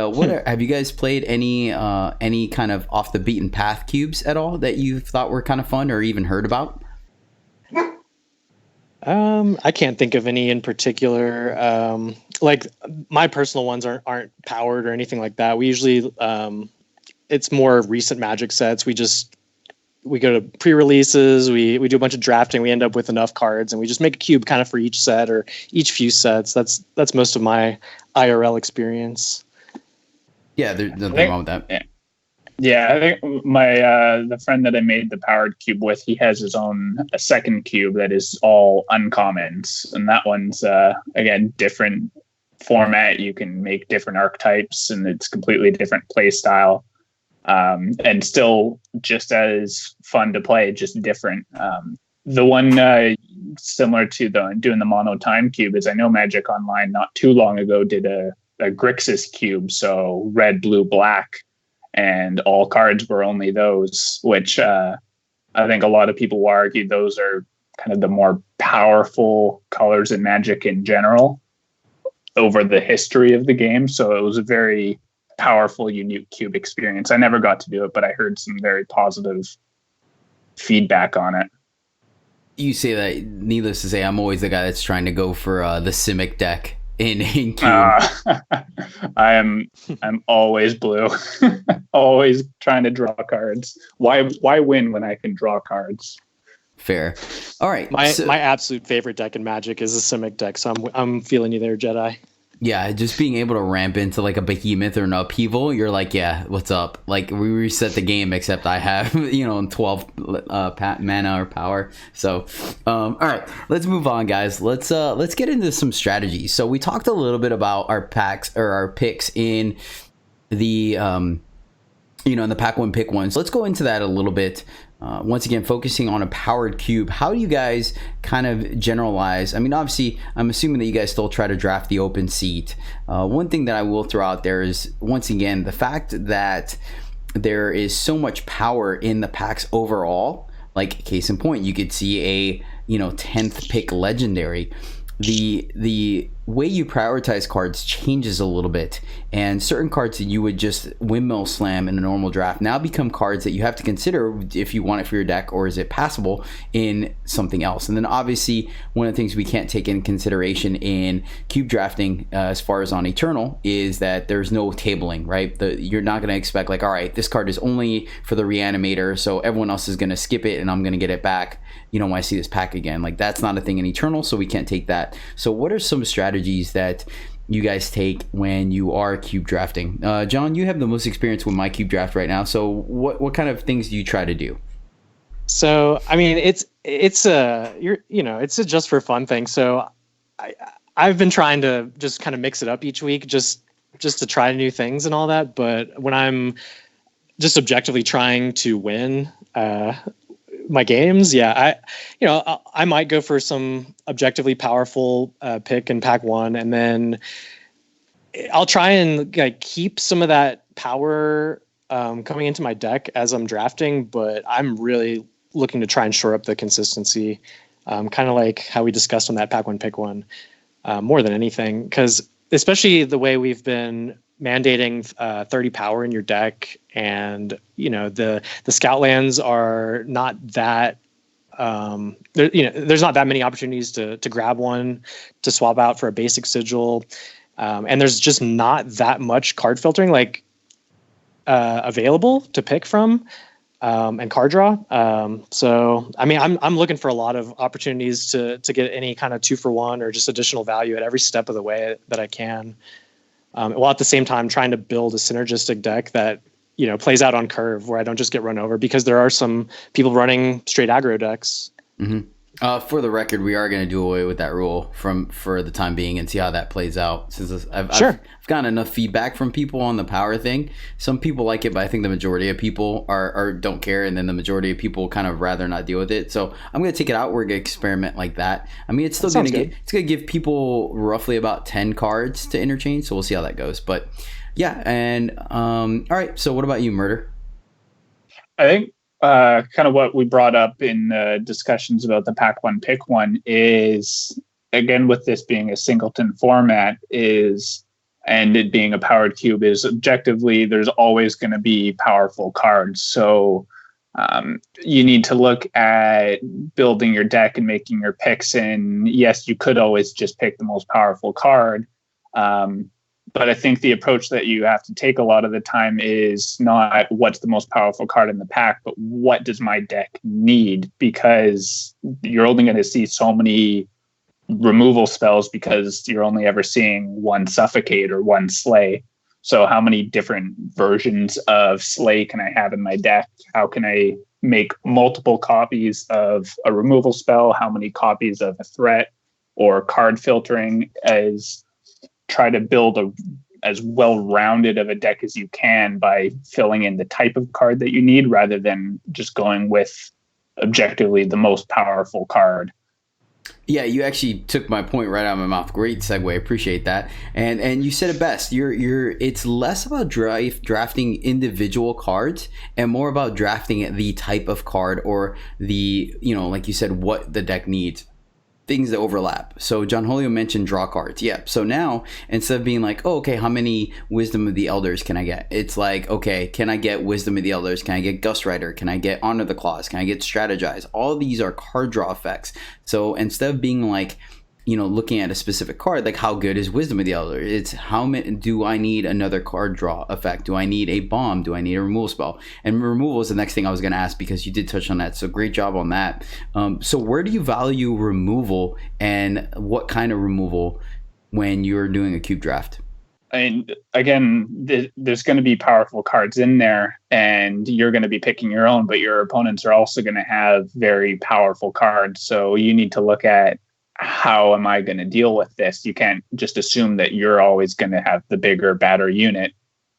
[SPEAKER 2] have you guys played any kind of off the beaten path cubes at all that you thought were kind of fun or even heard about?
[SPEAKER 4] I can't think of any in particular. Like my personal ones aren't powered or anything like that. We usually it's more recent Magic sets. We go to pre-releases, we do a bunch of drafting, we end up with enough cards, and we just make a cube kind of for each set or each few sets. That's most of my IRL experience. Yeah,
[SPEAKER 2] there's nothing wrong with that.
[SPEAKER 3] Yeah, I think my the friend that I made the powered cube with, he has his own a second cube that is all uncommons, and that one's again different format. You can make different archetypes, and it's completely different play style. And still just as fun to play, just different. The one similar to doing the mono time cube is I know Magic Online not too long ago did a Grixis cube, so red, blue, black, and all cards were only those, which I think a lot of people will argue those are kind of the more powerful colors in Magic in general over the history of the game. So it was a very powerful, unique cube experience. I never got to do it, but I heard some very positive feedback on it.
[SPEAKER 2] You say that, needless to say, I'm always the guy that's trying to go for the Simic deck in cube.
[SPEAKER 3] I'm always blue. Always trying to draw cards. Why win when I can draw cards?
[SPEAKER 2] Fair. All right.
[SPEAKER 4] My absolute favorite deck in Magic is the Simic deck, so I'm feeling you there, Jedi.
[SPEAKER 2] Yeah, just being able to ramp into like a behemoth or an upheaval, you're like, yeah, what's up? Like we reset the game, except I have 12 mana or power. So, all right, let's move on, guys. Let's get into some strategies. So we talked a little bit about our packs or our picks in the in the pack one pick one. So let's go into that a little bit. Once again, focusing on a powered cube, how do you guys kind of generalize? I mean, obviously, I'm assuming that you guys still try to draft the open seat. One thing that I will throw out there is, once again, the fact that there is so much power in the packs overall. Like, case in point, you could see a 10th pick legendary. The way you prioritize cards changes a little bit, and certain cards that you would just windmill slam in a normal draft now become cards that you have to consider if you want it for your deck, or is it passable in something else. And then obviously one of the things we can't take in consideration in cube drafting as far as on Eternal is that there's no tabling, right? You're not going to expect like, all right, this card is only for the reanimator, so everyone else is going to skip it and I'm going to get it back when I see this pack again. Like, that's not a thing in Eternal, so we can't take that. So what are some strategies that you guys take when you are cube drafting? John, you have the most experience with my cube draft right now, so what kind of things do you try to do?
[SPEAKER 4] So I mean, it's a just for fun thing. So I've been trying to just kind of mix it up each week, just just to try new things and all that. But when I'm just objectively trying to win my games, I might go for some objectively powerful pick in pack one, and then I'll try and like keep some of that power coming into my deck as I'm drafting, but I'm really looking to try and shore up the consistency, kind of like how we discussed on that pack one pick one, more than anything, because especially the way we've been mandating 30 power in your deck, and the scout lands are not that there's not that many opportunities to grab one to swap out for a basic sigil, and there's just not that much card filtering available to pick from, and card draw. So I mean, I'm looking for a lot of opportunities to get any kind of 2-for-1 or just additional value at every step of the way that I can, while at the same time trying to build a synergistic deck that plays out on curve, where I don't just get run over, because there are some people running straight aggro decks.
[SPEAKER 2] Mm-hmm. For the record, we are going to do away with that rule for the time being and see how that plays out. Since I've gotten enough feedback from people on the power thing. Some people like it, but I think the majority of people are don't care, and then the majority of people kind of rather not deal with it. So I'm going to take it out. We're going to experiment like that. I mean, it's still going to give people roughly about 10 cards to interchange. So we'll see how that goes. But yeah, and all right. So what about you, Murder?
[SPEAKER 3] I think kind of what we brought up in discussions about the pack one pick one is, again, with this being a singleton format, and it being a powered cube, is objectively there's always going to be powerful cards. So you need to look at building your deck and making your picks. And yes, you could always just pick the most powerful card. But I think the approach that you have to take a lot of the time is not what's the most powerful card in the pack, but what does my deck need? Because you're only going to see so many removal spells, because you're only ever seeing one suffocate or one slay. So how many different versions of slay can I have in my deck? How can I make multiple copies of a removal spell? How many copies of a threat or card filtering? Try to build as well-rounded of a deck as you can by filling in the type of card that you need, rather than just going with objectively the most powerful card.
[SPEAKER 2] Yeah, you actually took my point right out of my mouth. Great segue. Appreciate that. And you said it best. It's less about drafting individual cards and more about drafting the type of card, or the, like you said, what the deck needs. Things that overlap. So JohnHolio mentioned draw cards. Yeah. So now, instead of being like, oh, okay, how many Wisdom of the Elders can I get? It's like, okay, can I get Wisdom of the Elders? Can I get Gust Rider? Can I get Honor the Claws? Can I get Strategize? All these are card draw effects. So instead of being like, looking at a specific card, like how good is Wisdom of the Elder? It's how many do I need another card draw effect? Do I need a bomb? Do I need a removal spell? And removal is the next thing I was going to ask, because you did touch on that. So great job on that. So where do you value removal, and what kind of removal when you're doing a cube draft?
[SPEAKER 3] And again, there's going to be powerful cards in there, and you're going to be picking your own, but your opponents are also going to have very powerful cards. So you need to look at, how am I going to deal with this? You can't just assume that you're always going to have the bigger, badder unit.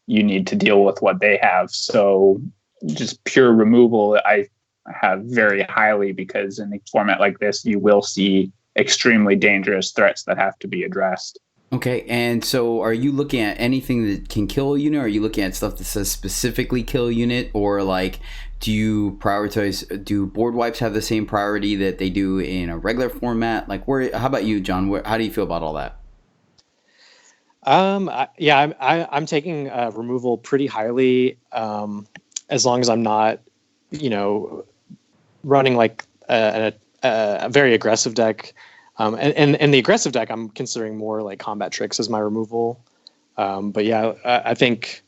[SPEAKER 3] You need to deal with what they have. So just pure removal, I have very highly, because in a format like this, you will see extremely dangerous threats that have to be addressed.
[SPEAKER 2] Okay, and so are you looking at anything that can kill a unit? Or are you looking at stuff that says specifically kill a unit? Or like, do you prioritize, do board wipes have the same priority that they do in a regular format? Like, how about you, John? How do you feel about all that?
[SPEAKER 4] I'm taking removal pretty highly, as long as I'm not, running like a very aggressive deck. And the aggressive deck, I'm considering more like combat tricks as my removal. But yeah, I think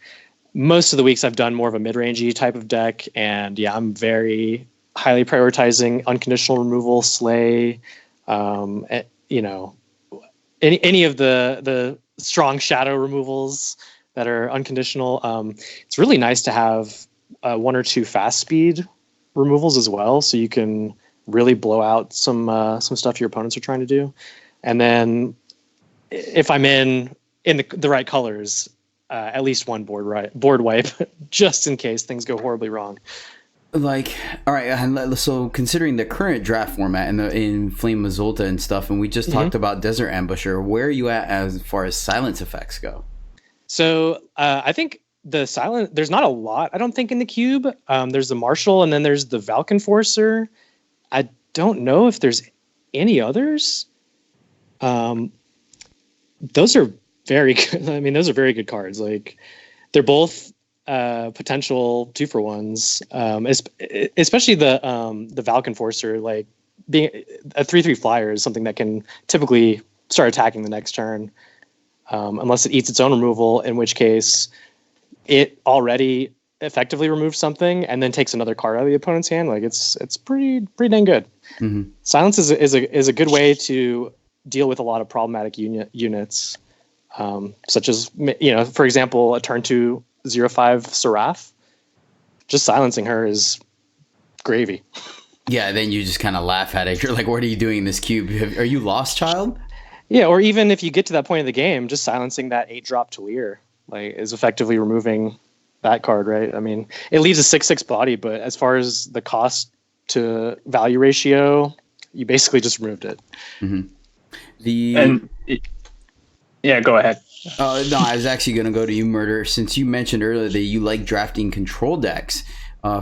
[SPEAKER 4] most of the weeks I've done more of a mid-rangey type of deck, and yeah, I'm very highly prioritizing unconditional removal, slay, any of the strong shadow removals that are unconditional. It's really nice to have 1 or 2 fast speed removals as well, so you can really blow out some stuff your opponents are trying to do. And then if I'm in the right colors, at least one board wipe, just in case things go horribly wrong.
[SPEAKER 2] Like, all right, and so considering the current draft format and in Flame Mazolta and stuff, and we just talked about Desert Ambusher, where are you at as far as silence effects go?
[SPEAKER 4] So I think there's not a lot, I don't think, in the cube. There's the Marshal, and then there's the Valk Enforcer. I don't know if there's any others. Those are very good. I mean, those are very good cards. Like, they're both potential 2-for-1s, especially the Valk Enforcer. Like, being a 3/3 flyer is something that can typically start attacking the next turn, unless it eats its own removal, in which case it already effectively removes something and then takes another card out of the opponent's hand. Like, it's pretty dang good. Mm-hmm. Silence is a good way to deal with a lot of problematic units, such as, for example, a turn 2 0/5 Seraph. Just silencing her is gravy.
[SPEAKER 2] Yeah, then you just kind of laugh at it. You're like, what are you doing in this cube? Are you lost, child?
[SPEAKER 4] Yeah, or even if you get to that point of the game, just silencing that 8-drop Tuir, like, is effectively removing that card, right? I mean, it leaves a 6/6 body, but as far as the cost to value ratio, you basically just removed it.
[SPEAKER 2] Mm-hmm.
[SPEAKER 3] Yeah, go ahead.
[SPEAKER 2] No, I was actually going to go to you, Murder, since you mentioned earlier that you like drafting control decks.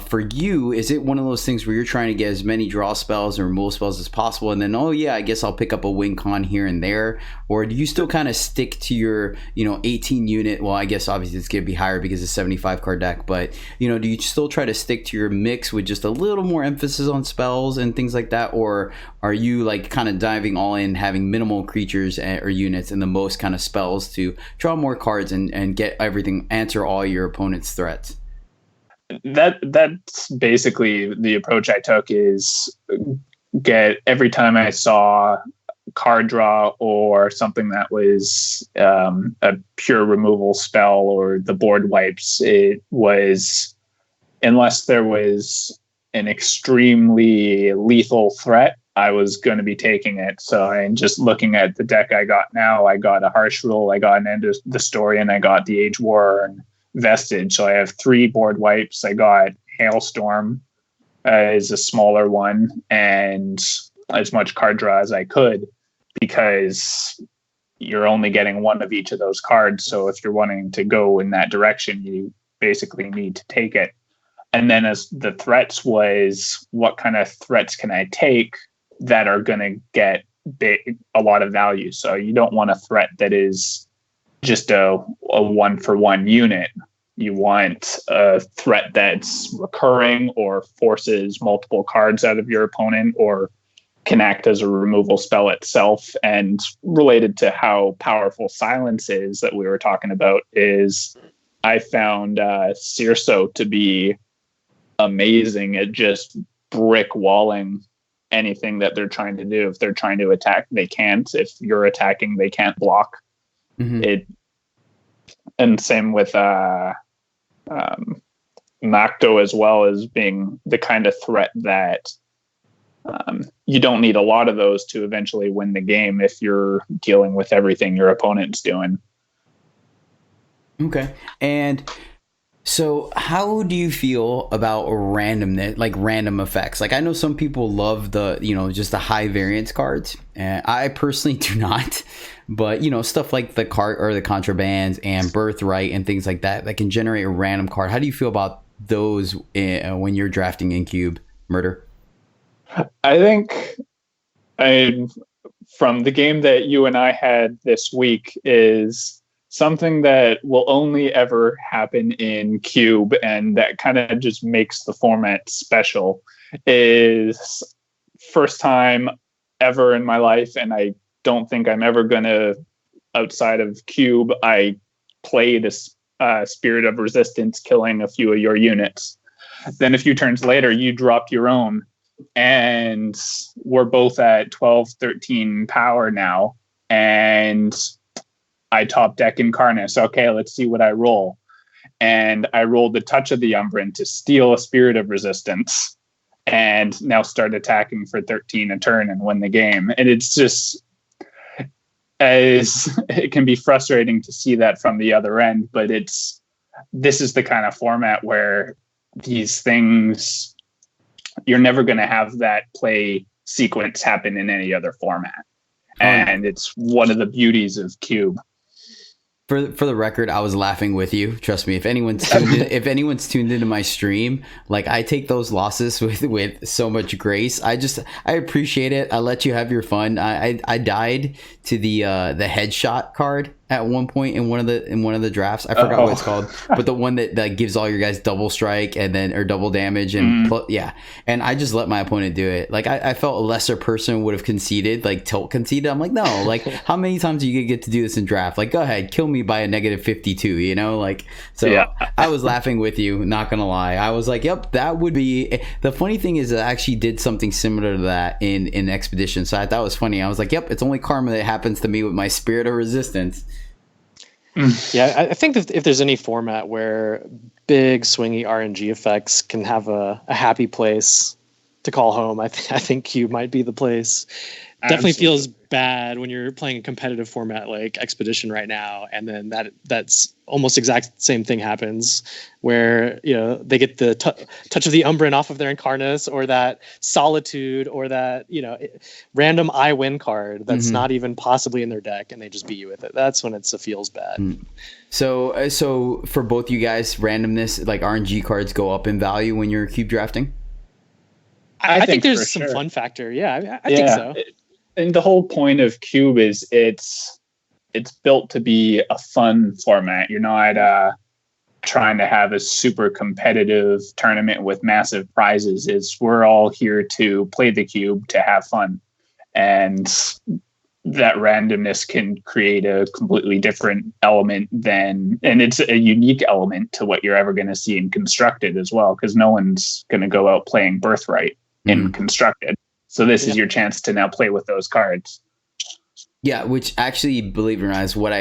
[SPEAKER 2] For you, is it one of those things where you're trying to get as many draw spells and removal spells as possible, and then, oh yeah, I guess I'll pick up a win con here and there? Or do you still kind of stick to your, 18 unit? Well, I guess obviously it's going to be higher because it's a 75 card deck, but, do you still try to stick to your mix with just a little more emphasis on spells and things like that? Or are you like kind of diving all in, having minimal creatures or units and the most kind of spells to draw more cards and get everything, answer all your opponent's threats?
[SPEAKER 3] That's basically the approach I took, is get every time I saw card draw or something that was a pure removal spell or the board wipes, it was, unless there was an extremely lethal threat, I was going to be taking it. So I'm just looking at the deck I got now. I got a Harsh Rule, I got an End of the Story, and I got the Age War and Vestige. So I have 3 board wipes. I got Hailstorm is a smaller one, and as much card draw as I could, because you're only getting one of each of those cards. So if you're wanting to go in that direction, you basically need to take it. And then as the threats was, what kind of threats can I take that are going to get a lot of value? So you don't want a threat that is just a 1-for-1 unit. You want a threat that's recurring or forces multiple cards out of your opponent or can act as a removal spell itself. And related to how powerful silence is that we were talking about, is I found Cirso to be amazing at just brick walling anything that they're trying to do. If they're trying to attack, they can't. If you're attacking, they can't block. Mm-hmm. And same with Macto as well, as being the kind of threat that you don't need a lot of those to eventually win the game if you're dealing with everything your opponent's doing.
[SPEAKER 2] Okay. And so how do you feel about randomness, like random effects? Like, I know some people love the, just the high variance cards. And I personally do not. But, stuff like the card or the contrabands and birthright and things like that can generate a random card. How do you feel about those when you're drafting in Cube, Murder?
[SPEAKER 3] I think from the game that you and I had this week, is something that will only ever happen in Cube, and that kind of just makes the format special, is first time ever in my life, and I don't think I'm ever going to, outside of Cube, I played a Spirit of Resistance, killing a few of your units. Then a few turns later, you dropped your own, and we're both at 12, 13 power now, and I top deck Incarnus. Okay, let's see what I roll. And I rolled the Touch of the Umbran to steal a Spirit of Resistance, and now start attacking for 13 a turn and win the game. And it's just, as it can be frustrating to see that from the other end, but this is the kind of format where these things, you're never going to have that play sequence happen in any other format. And it's one of the beauties of Cube.
[SPEAKER 2] For the record, I was laughing with you. Trust me. If anyone's tuned into my stream, like, I take those losses with so much grace. I appreciate it. I let you have your fun. I died to the headshot card at one point in one of the drafts. I forgot what it's called, but the one that gives all your guys double strike or double damage and and I just let my opponent do it. Like, I felt a lesser person would have conceded, like tilt conceded. I'm like, no, like, how many times do you get to do this in draft? Like, go ahead, kill me by a -52, you know? Like, so yeah. I was laughing with you, not gonna lie. I was like, yep, that would be. The funny thing is, I actually did something similar to that in Expedition, so I thought it was funny. I was like, yep, it's only karma that happens to me with my Spirit of Resistance.
[SPEAKER 4] Yeah, I think that if there's any format where big swingy RNG effects can have a happy place to call home, I think Cube might be the place. Definitely feels bad when you're playing a competitive format like Expedition right now, and then that's almost exact same thing happens where, you know, they get the touch of the Umbran off of their Incarnus, or that Solitude, or that, you know, random I win card that's not even possibly in their deck, and they just beat you with it. That's when it feels bad.
[SPEAKER 2] So for both you guys, randomness, like RNG cards, go up in value when you're cube drafting?
[SPEAKER 4] I think there's some fun factor. Yeah, I think so.
[SPEAKER 3] And the whole point of Cube is it's built to be a fun format. You're not trying to have a super competitive tournament with massive prizes. We're all here to play the Cube to have fun. And that randomness can create a completely different element and it's a unique element to what you're ever going to see in Constructed as well, because no one's going to go out playing Birthright in Constructed. So this is your chance to now play with those cards.
[SPEAKER 2] Yeah, which actually, believe it or not, is what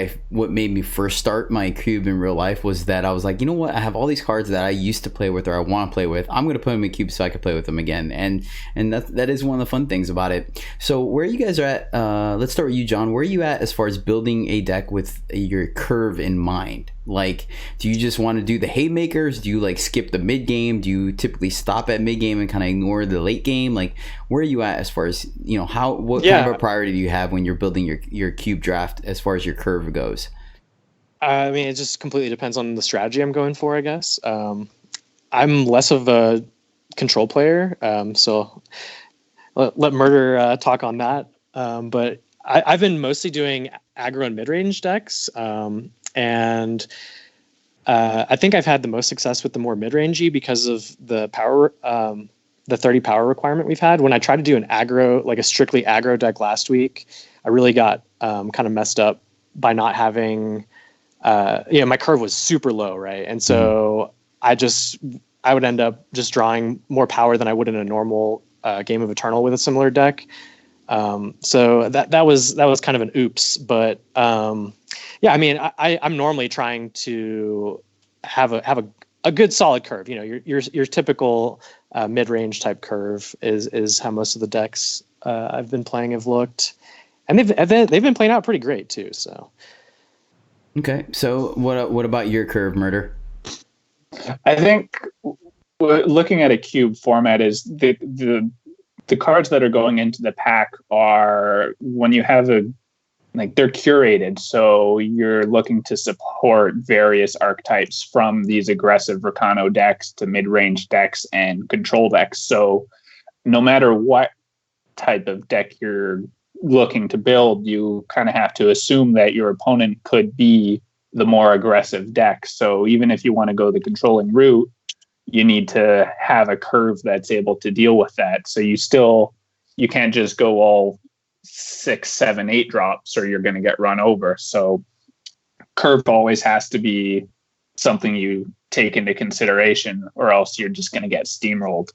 [SPEAKER 2] made me first start my Cube in real life, was that I was like, you know what? I have all these cards that I used to play with or I want to play with. I'm going to put them in Cube so I can play with them again. And that is one of the fun things about it. So where you guys are at, let's start with you, John. Where are you at as far as building a deck with your curve in mind? Like, do you just want to do the haymakers? Do you like skip the mid game? Do you typically stop at mid game and kind of ignore the late game? Like, where are you at as far as, you know, what kind of a priority do you have when you're building your Cube draft as far as your curve goes?
[SPEAKER 4] I mean, it just completely depends on the strategy I'm going for, I guess. I'm less of a control player, so let Murder talk on that. But I've been mostly doing aggro and mid-range decks, and I think I've had the most success with the more mid-rangey because of the power, the 30 power requirement we've had. When I tried to do an aggro, like a strictly aggro deck last week, I really got kind of messed up by not having, my curve was super low, right? And so I would end up just drawing more power than I would in a normal game of Eternal with a similar deck. So that was kind of an oops, but I mean, I'm normally trying to have a good solid curve. You know, your typical mid-range type curve is how most of the decks I've been playing have looked, and they've been playing out pretty great too. So,
[SPEAKER 2] okay. So what about your curve, Murder?
[SPEAKER 3] I think looking at a Cube format is the cards that are going into the pack are, when you have they're curated. So you're looking to support various archetypes, from these aggressive Rakano decks to mid-range decks and control decks. So no matter what type of deck you're looking to build, you kind of have to assume that your opponent could be the more aggressive deck. So even if you want to go the controlling route, you need to have a curve that's able to deal with that. So you can't just go all 6, 7, 8 drops, or you're going to get run over. So curve always has to be something you take into consideration, or else you're just going to get steamrolled.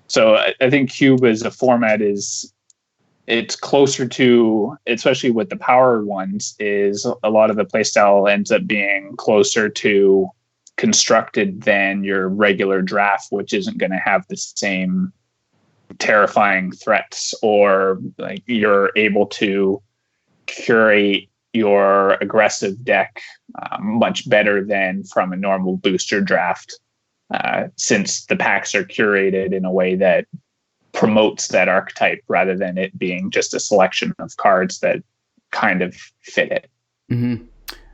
[SPEAKER 3] So I think Cube as a format it's closer to, especially with the power ones, is a lot of the playstyle ends up being closer to Constructed than your regular draft, which isn't going to have the same terrifying threats, or like you're able to curate your aggressive deck much better than from a normal booster draft, since the packs are curated in a way that promotes that archetype rather than it being just a selection of cards that kind of fit it.
[SPEAKER 2] Mm-hmm.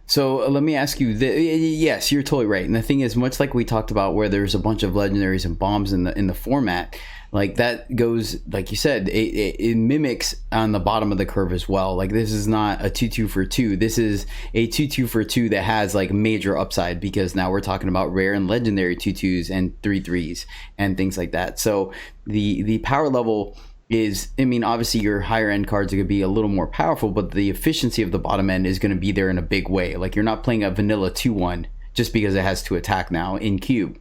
[SPEAKER 2] So let me ask you, yes, you're totally right. And the thing is, much like we talked about where there's a bunch of legendaries and bombs in the format, like that goes, like you said, it mimics on the bottom of the curve as well. Like this is not a 2/2 for 2. This is a 2/2 for 2 that has like major upside, because now we're talking about rare and legendary 2/2s and 3/3s and things like that. So the power level is, I mean, obviously your higher end cards are going to be a little more powerful, but the efficiency of the bottom end is going to be there in a big way. Like you're not playing a vanilla 2/1 just because it has to attack now in cube.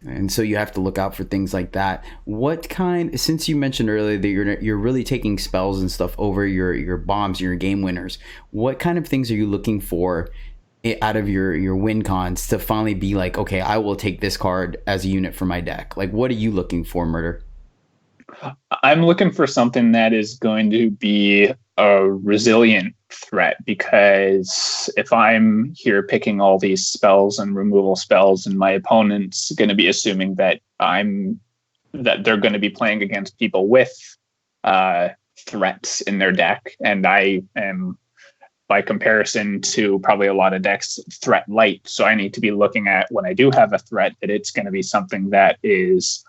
[SPEAKER 2] And so you have to look out for things like that. What kind, since you mentioned earlier that you're really taking spells and stuff over your bombs, your game winners, what kind of things are you looking for out of your win cons to finally be like, okay, I will take this card as a unit for my deck? Like, what are you looking for, Murder?
[SPEAKER 3] I'm looking for something that is going to be a resilient threat, because if I'm here picking all these spells and removal spells, and my opponent's going to be assuming that they're going to be playing against people with threats in their deck, and I am, by comparison to probably a lot of decks, threat light. So I need to be looking at, when I do have a threat, that it's going to be something that is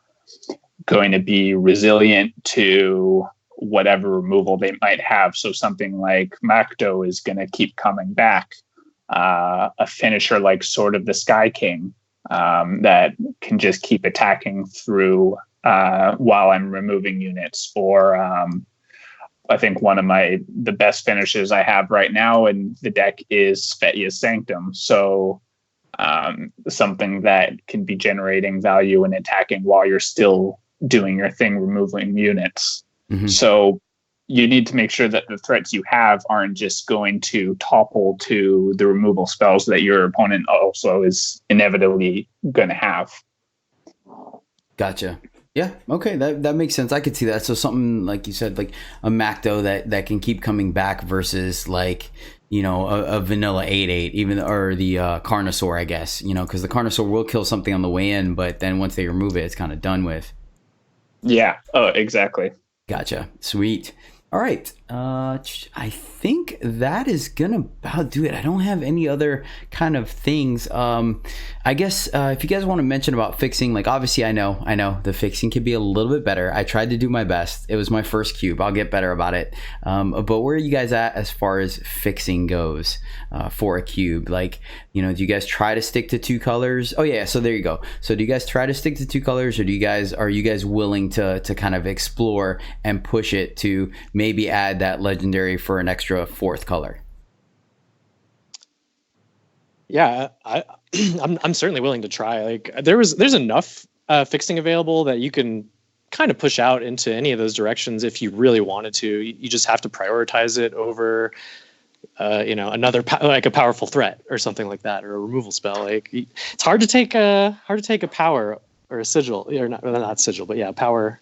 [SPEAKER 3] going to be resilient to whatever removal they might have. So something like Makto is going to keep coming back. A finisher like Sword of the Sky King that can just keep attacking through while I'm removing units. Or I think one of the best finishers I have right now in the deck is Svetya's Sanctum. So something that can be generating value and attacking while you're still doing your thing, removing units. Mm-hmm. So you need to make sure that the threats you have aren't just going to topple to the removal spells that your opponent also is inevitably going to have.
[SPEAKER 2] Gotcha. Yeah. Okay. That makes sense. I could see that. So something like you said, like a Makto that can keep coming back versus like, you know, a vanilla 8/8, even, or the Carnosaur, I guess, you know, because the Carnosaur will kill something on the way in, but then once they remove it, it's kind of done with.
[SPEAKER 3] Yeah. Oh, exactly.
[SPEAKER 2] Gotcha. Sweet. All right. I think that is gonna about do it. I don't have any other kind of things. I guess if you guys want to mention about fixing, like obviously I know the fixing could be a little bit better. I tried to do my best. It was my first cube. I'll get better about it. But where are you guys at as far as fixing goes for a cube? Like, you know, do you guys try to stick to 2 colors? Oh yeah, so there you go. So do you guys try to stick to 2 colors, or are you guys willing to kind of explore and push it to maybe add that legendary for an extra 4th color?
[SPEAKER 4] Yeah, I'm certainly willing to try. Like there's enough fixing available that you can kind of push out into any of those directions if you really wanted to. You just have to prioritize it over another like a powerful threat or something like that, or a removal spell. Like it's hard to take a power or a sigil, or not sigil, but yeah, power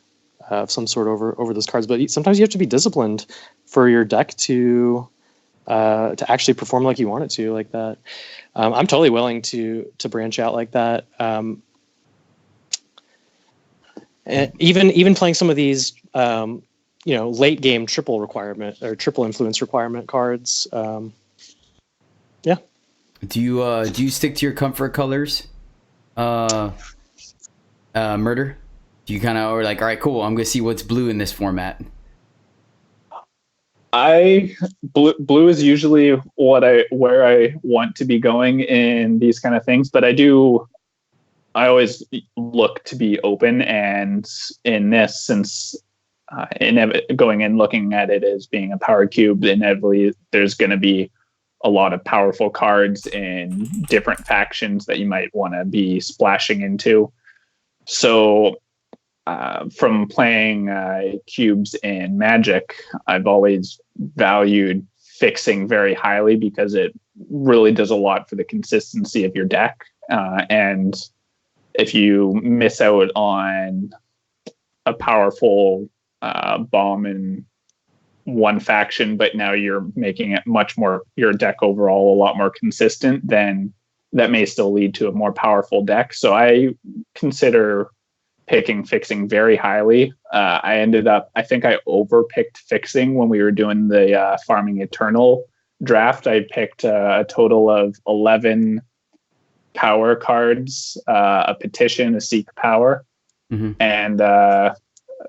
[SPEAKER 4] of some sort over those cards. But sometimes you have to be disciplined for your deck to actually perform like you want it to, like that. I'm totally willing to branch out like that. And even playing some of these, late game triple requirement or triple influence requirement cards. Yeah.
[SPEAKER 2] Do you stick to your comfort colors, Murder? Do you kind of, or like, all right, cool, I'm gonna see what's blue in this format?
[SPEAKER 3] Blue is usually where I want to be going in these kind of things, but I always look to be open, and in this, since going in looking at it as being a power cube, inevitably there's going to be a lot of powerful cards in different factions that you might want to be splashing into. So from playing cubes in Magic, I've always valued fixing very highly, because it really does a lot for the consistency of your deck. And if you miss out on a powerful bomb in one faction, but now you're making it much more, your deck overall a lot more consistent, then that may still lead to a more powerful deck. So I consider picking fixing very highly. I think I overpicked fixing when we were doing the Farming Eternal draft. I picked a total of 11 power cards, a petition, a seek power, and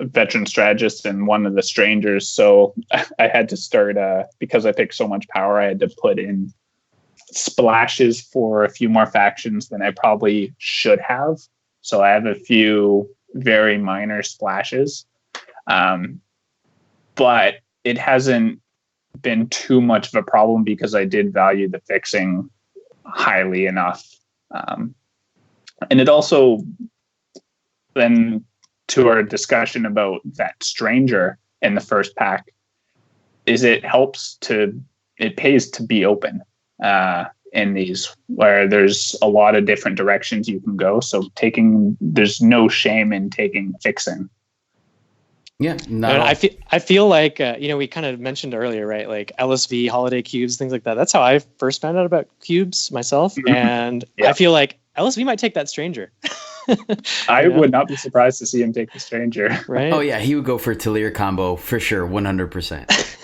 [SPEAKER 3] veteran strategist and one of the strangers. So I had to start because I picked so much power, I had to put in splashes for a few more factions than I probably should have. So I have a few very minor splashes, but it hasn't been too much of a problem because I did value the fixing highly enough. And it also, then to our discussion about that stranger in the first pack, is it pays to be open in these, where there's a lot of different directions you can go. So there's no shame in taking fixing.
[SPEAKER 2] Yeah,
[SPEAKER 4] I feel like we kind of mentioned earlier, right? Like LSV, holiday cubes, things like that. That's how I first found out about cubes myself, and I feel like LSV might take that stranger.
[SPEAKER 3] I would not be surprised to see him take the stranger.
[SPEAKER 4] Right?
[SPEAKER 2] Oh yeah, he would go for Talir combo for sure, 100%.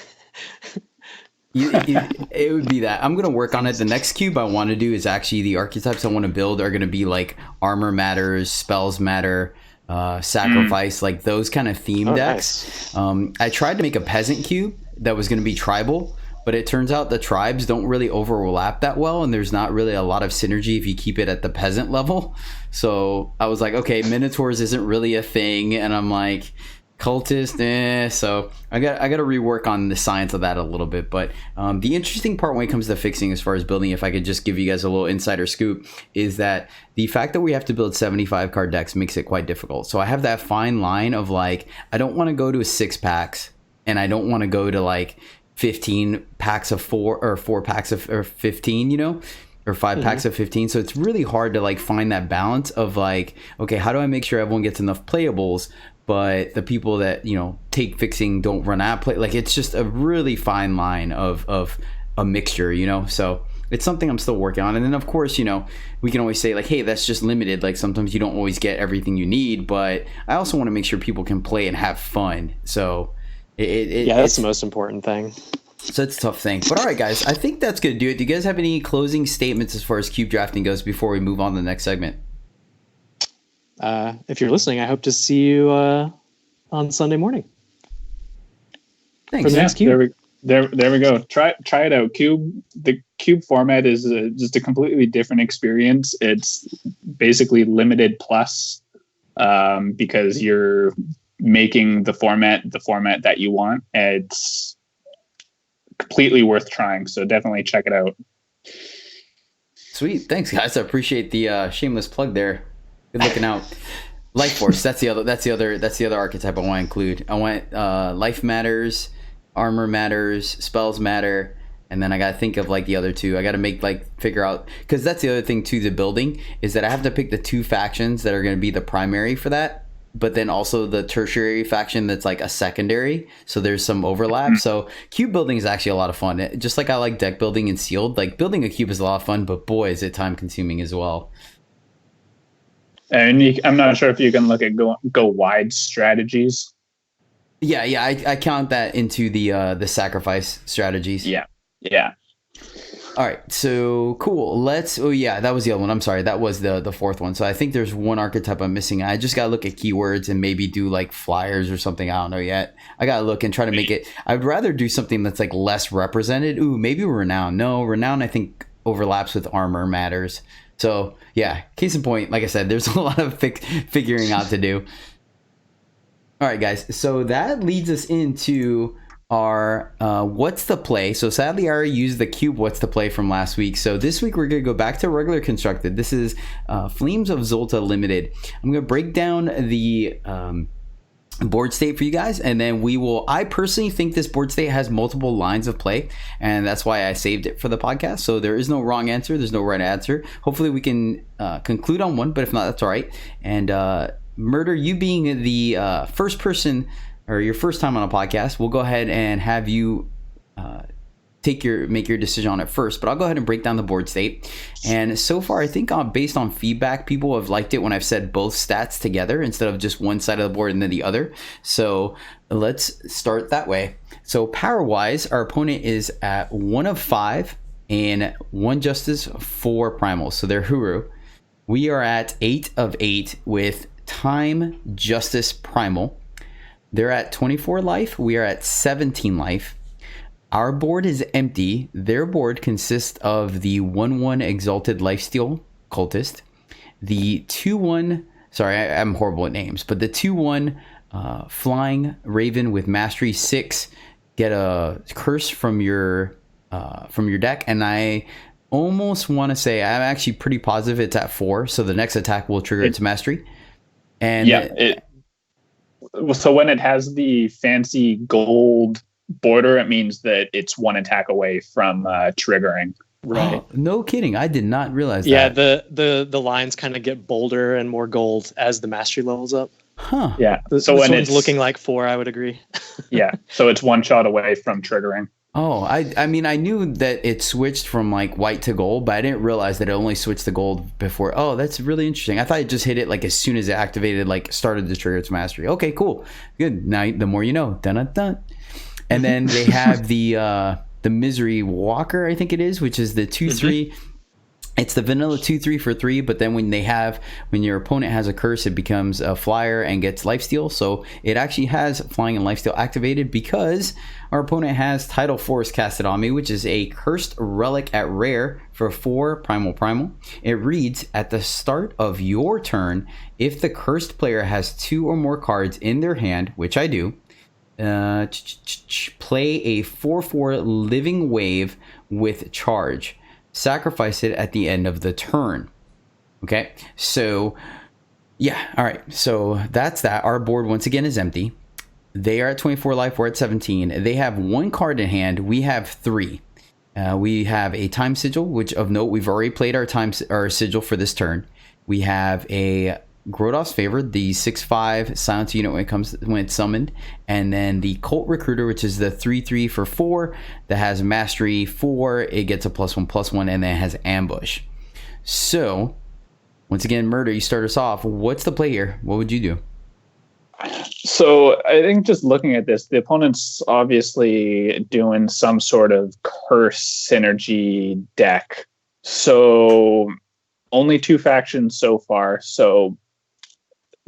[SPEAKER 2] It would be that. I'm going to work on it. The next cube I want to do is actually the archetypes I want to build are going to be like armor matters, spells matter, sacrifice, like those kind of theme decks. Nice. I tried to make a peasant cube that was going to be tribal, but it turns out the tribes don't really overlap that well, and there's not really a lot of synergy if you keep it at the peasant level. So I was like, okay, Minotaurs isn't really a thing, and I'm like, cultist, so I got to rework on the science of that a little bit. But the interesting part when it comes to fixing, as far as building, if I could just give you guys a little insider scoop, is that the fact that we have to build 75 card decks makes it quite difficult. So I have that fine line of like, I don't want to go to a 6-packs, and I don't want to go to like 15 packs of 4 or 4 packs of or 15, or 5 packs of 15. So it's really hard to like find that balance of like, okay, how do I make sure everyone gets enough playables, but the people that take fixing don't run out play? Like, it's just a really fine line of a mixture, so it's something I'm still working on. And then of course, we can always say like, hey, that's just limited. Like, sometimes you don't always get everything you need, but I also want to make sure people can play and have fun. So
[SPEAKER 4] that's the most important thing.
[SPEAKER 2] So it's a tough thing. But all right, guys, I think that's going to do it. Do you guys have any closing statements as far as cube drafting goes before we move on to the next segment?
[SPEAKER 4] If you're listening, I hope to see you on Sunday morning.
[SPEAKER 2] Thanks.
[SPEAKER 4] For the next cube.
[SPEAKER 3] There we go. Try it out. The cube format is just a completely different experience. It's basically limited plus, because you're making the format that you want. It's completely worth trying. So definitely check it out.
[SPEAKER 2] Sweet. Thanks, guys. I appreciate the shameless plug there. Good looking out. Life Force. That's the other archetype I want to include. I want life matters, armor matters, spells matter, and then I got to think of like the other two. I got to figure out, because that's the other thing to the building, is that I have to pick the 2 factions that are going to be the primary for that, but then also the tertiary faction that's like a secondary. So there's some overlap. So cube building is actually a lot of fun. Just like I like deck building and sealed, like building a cube is a lot of fun, but boy, is it time consuming as well.
[SPEAKER 3] And I'm not sure if you can look at go wide strategies.
[SPEAKER 2] Yeah, I count that into the sacrifice strategies.
[SPEAKER 3] Yeah.
[SPEAKER 2] All right, so cool. Oh yeah, that was the other one. I'm sorry, that was the 4th one. So I think there's one archetype I'm missing. I just gotta look at keywords and maybe do like flyers or something. I don't know yet. I gotta look and try to make it. I'd rather do something that's like less represented. Ooh, maybe renown. No, renown I think overlaps with armor matters. So yeah, case in point, like I said, there's a lot of figuring out to do. All right, guys. So that leads us into our what's the play. So sadly, I already used the cube what's the play from last week. So this week we're going to go back to regular constructed. This is Flames of Zolta Limited. I'm going to break down the board state for you guys, and then I personally think this board state has multiple lines of play, and that's why I saved it for the podcast. So there is no wrong answer, there's no right answer. Hopefully we can conclude on one, but if not, that's all right. And Murder, you being the first person or your first time on a podcast, we'll go ahead and have you make your decision on it first. But I'll go ahead and break down the board state. And so far, I think based on feedback, people have liked it when I've said both stats together instead of just one side of the board and then the other. So let's start that way. So power-wise, our opponent is at 1 of 5 and 1 justice, 4 primals. So they're Huru. We are at 8 of 8 with time, justice, primal. They're at 24 life. We are at 17 life. Our board is empty. Their board consists of the 1/1 Exalted Lifesteal Cultist, the 2/1, sorry, I'm horrible at names, but the 2/1 Flying Raven with Mastery 6, get a curse from your deck, and I almost want to say, I'm actually pretty positive it's at 4, so the next attack will trigger its Mastery. And
[SPEAKER 3] so when it has the fancy gold border, it means that it's 1 attack away from triggering.
[SPEAKER 4] Right.
[SPEAKER 2] Oh, no kidding. I did not realize
[SPEAKER 4] that.
[SPEAKER 2] Yeah,
[SPEAKER 4] the lines kind of get bolder and more gold as the mastery levels up.
[SPEAKER 2] Huh.
[SPEAKER 3] Yeah.
[SPEAKER 4] So when it's looking like 4, I would agree.
[SPEAKER 3] Yeah. So it's 1 shot away from triggering.
[SPEAKER 2] Oh, I mean, I knew that it switched from like white to gold, but I didn't realize that it only switched to gold before. Oh, that's really interesting. I thought it just hit it like as soon as it activated, like started to trigger its mastery. Okay, cool. Good. Now, the more you know. Dun, dun, dun. And then they have the Misery Walker, I think it is, which is the 2/3. It's the vanilla 2/3 for 3, but then when your opponent has a curse, it becomes a flyer and gets lifesteal. So it actually has flying and lifesteal activated because our opponent has Tidal Force casted on me, which is a cursed relic at rare for 4 primal. It reads, at the start of your turn, if the cursed player has 2 or more cards in their hand, which I do, play a 4/4 living wave with charge. Sacrifice it at the end of the turn. Okay, so yeah, all right, so that's that. Our board once again is empty. They are at 24 life, we're at 17. They have 1 card in hand, we have 3. We have a time sigil, which of note, we've already played our sigil for this turn. We have a Grodov's Favor, the 6/5 silence unit when it's summoned, and then the Cult Recruiter, which is the 3/3 for 4 that has Mastery 4. It gets a +1/+1, and then it has Ambush. So, once again, Murder, you start us off. What's the play here? What would you do?
[SPEAKER 3] So I think just looking at this, the opponent's obviously doing some sort of curse synergy deck. So only 2 factions so far. So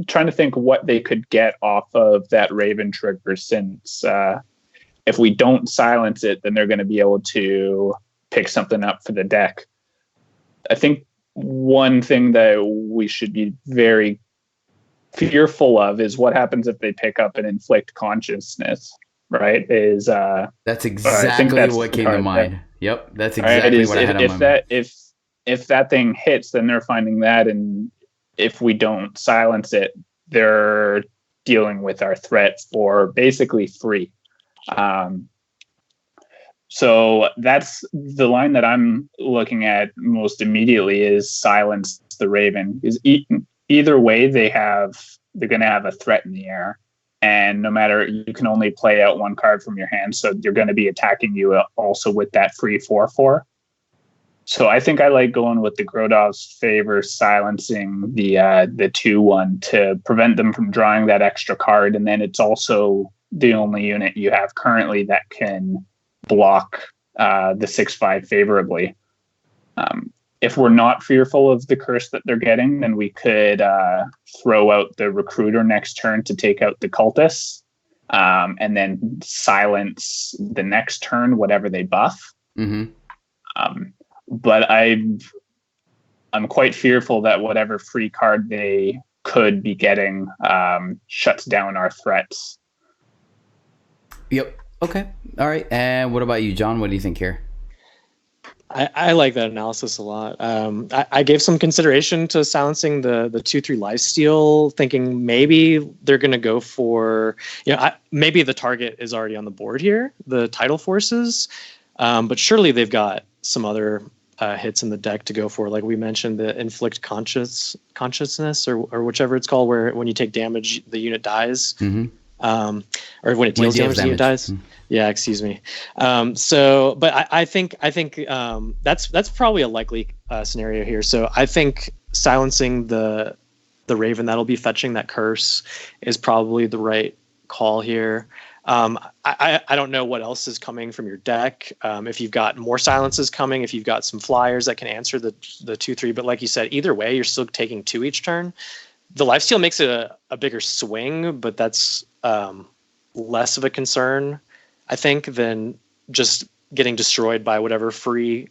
[SPEAKER 3] trying to think what they could get off of that Raven trigger, since if we don't silence it, then they're going to be able to pick something up for the deck. I think one thing that we should be very fearful of is what happens if they pick up an Inflict Consciousness, right?
[SPEAKER 2] That's exactly what came to mind.
[SPEAKER 3] There.
[SPEAKER 2] Yep, that's exactly what I had on my mind.
[SPEAKER 3] If that thing hits, then they're finding that, and if we don't silence it, they're dealing with our threat for basically free. So that's the line that I'm looking at most immediately, is silence the Raven. Is either way, they're going to have a threat in the air, and no matter, you can only play out 1 card from your hand, so you're going to be attacking you also with that free 4/4. So I think I like going with the Grodov's Favor, silencing the 2/1 to prevent them from drawing that extra card, and then it's also the only unit you have currently that can block the 6/5 favorably. If we're not fearful of the curse that they're getting, then we could throw out the Recruiter next turn to take out the Cultists, and then silence the next turn whatever they buff.
[SPEAKER 2] Mm-hmm.
[SPEAKER 3] But I'm quite fearful that whatever free card they could be getting shuts down our threats.
[SPEAKER 2] Yep. Okay. All right. And what about you, John? What do you think here?
[SPEAKER 4] I like that analysis a lot. I gave some consideration to silencing the 2/3 lifesteal, thinking maybe they're going to go for, maybe the target is already on the board here, the Tidal Forces, but surely they've got some other hits in the deck to go for. Like we mentioned, the Inflict Consciousness or whichever it's called, where when you take damage, the unit dies.
[SPEAKER 2] Mm-hmm.
[SPEAKER 4] Or when it deals damage, it dies. Yeah, excuse me. But I think that's probably a likely scenario here. So I think silencing the Raven that'll be fetching that curse is probably the right call here. I don't know what else is coming from your deck. If you've got more silences coming, if you've got some flyers that can answer the 2/3, but like you said, either way, you're still taking 2 each turn. The lifesteal makes it a bigger swing, but that's less of a concern, I think, than just getting destroyed by whatever free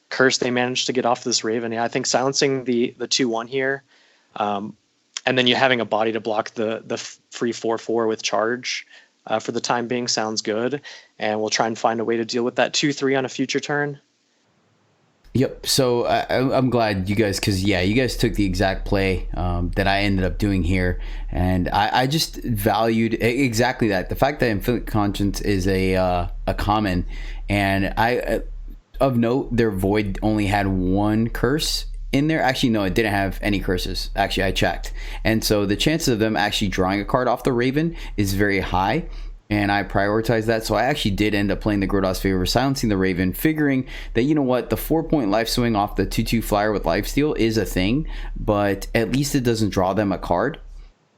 [SPEAKER 4] curse they managed to get off this Raven. Yeah, I think silencing the 2/1 here, and then you having a body to block the free 4/4 with charge for the time being sounds good. And we'll try and find a way to deal with that 2/3 on a future turn.
[SPEAKER 2] Yep. So I'm glad you guys, because you guys took the exact play that I ended up doing here, and I just valued exactly that. The fact that Infinite Conscience is a common, and of note, their Void only had 1 curse in there. Actually, no, it didn't have any curses. Actually, I checked, and so the chances of them actually drawing a card off the Raven is very high. And I prioritized that. So I actually did end up playing the Grodos Favor, silencing the Raven, figuring that, you know what, the 4-point life swing off the 2/2 flyer with lifesteal is a thing, but at least it doesn't draw them a card.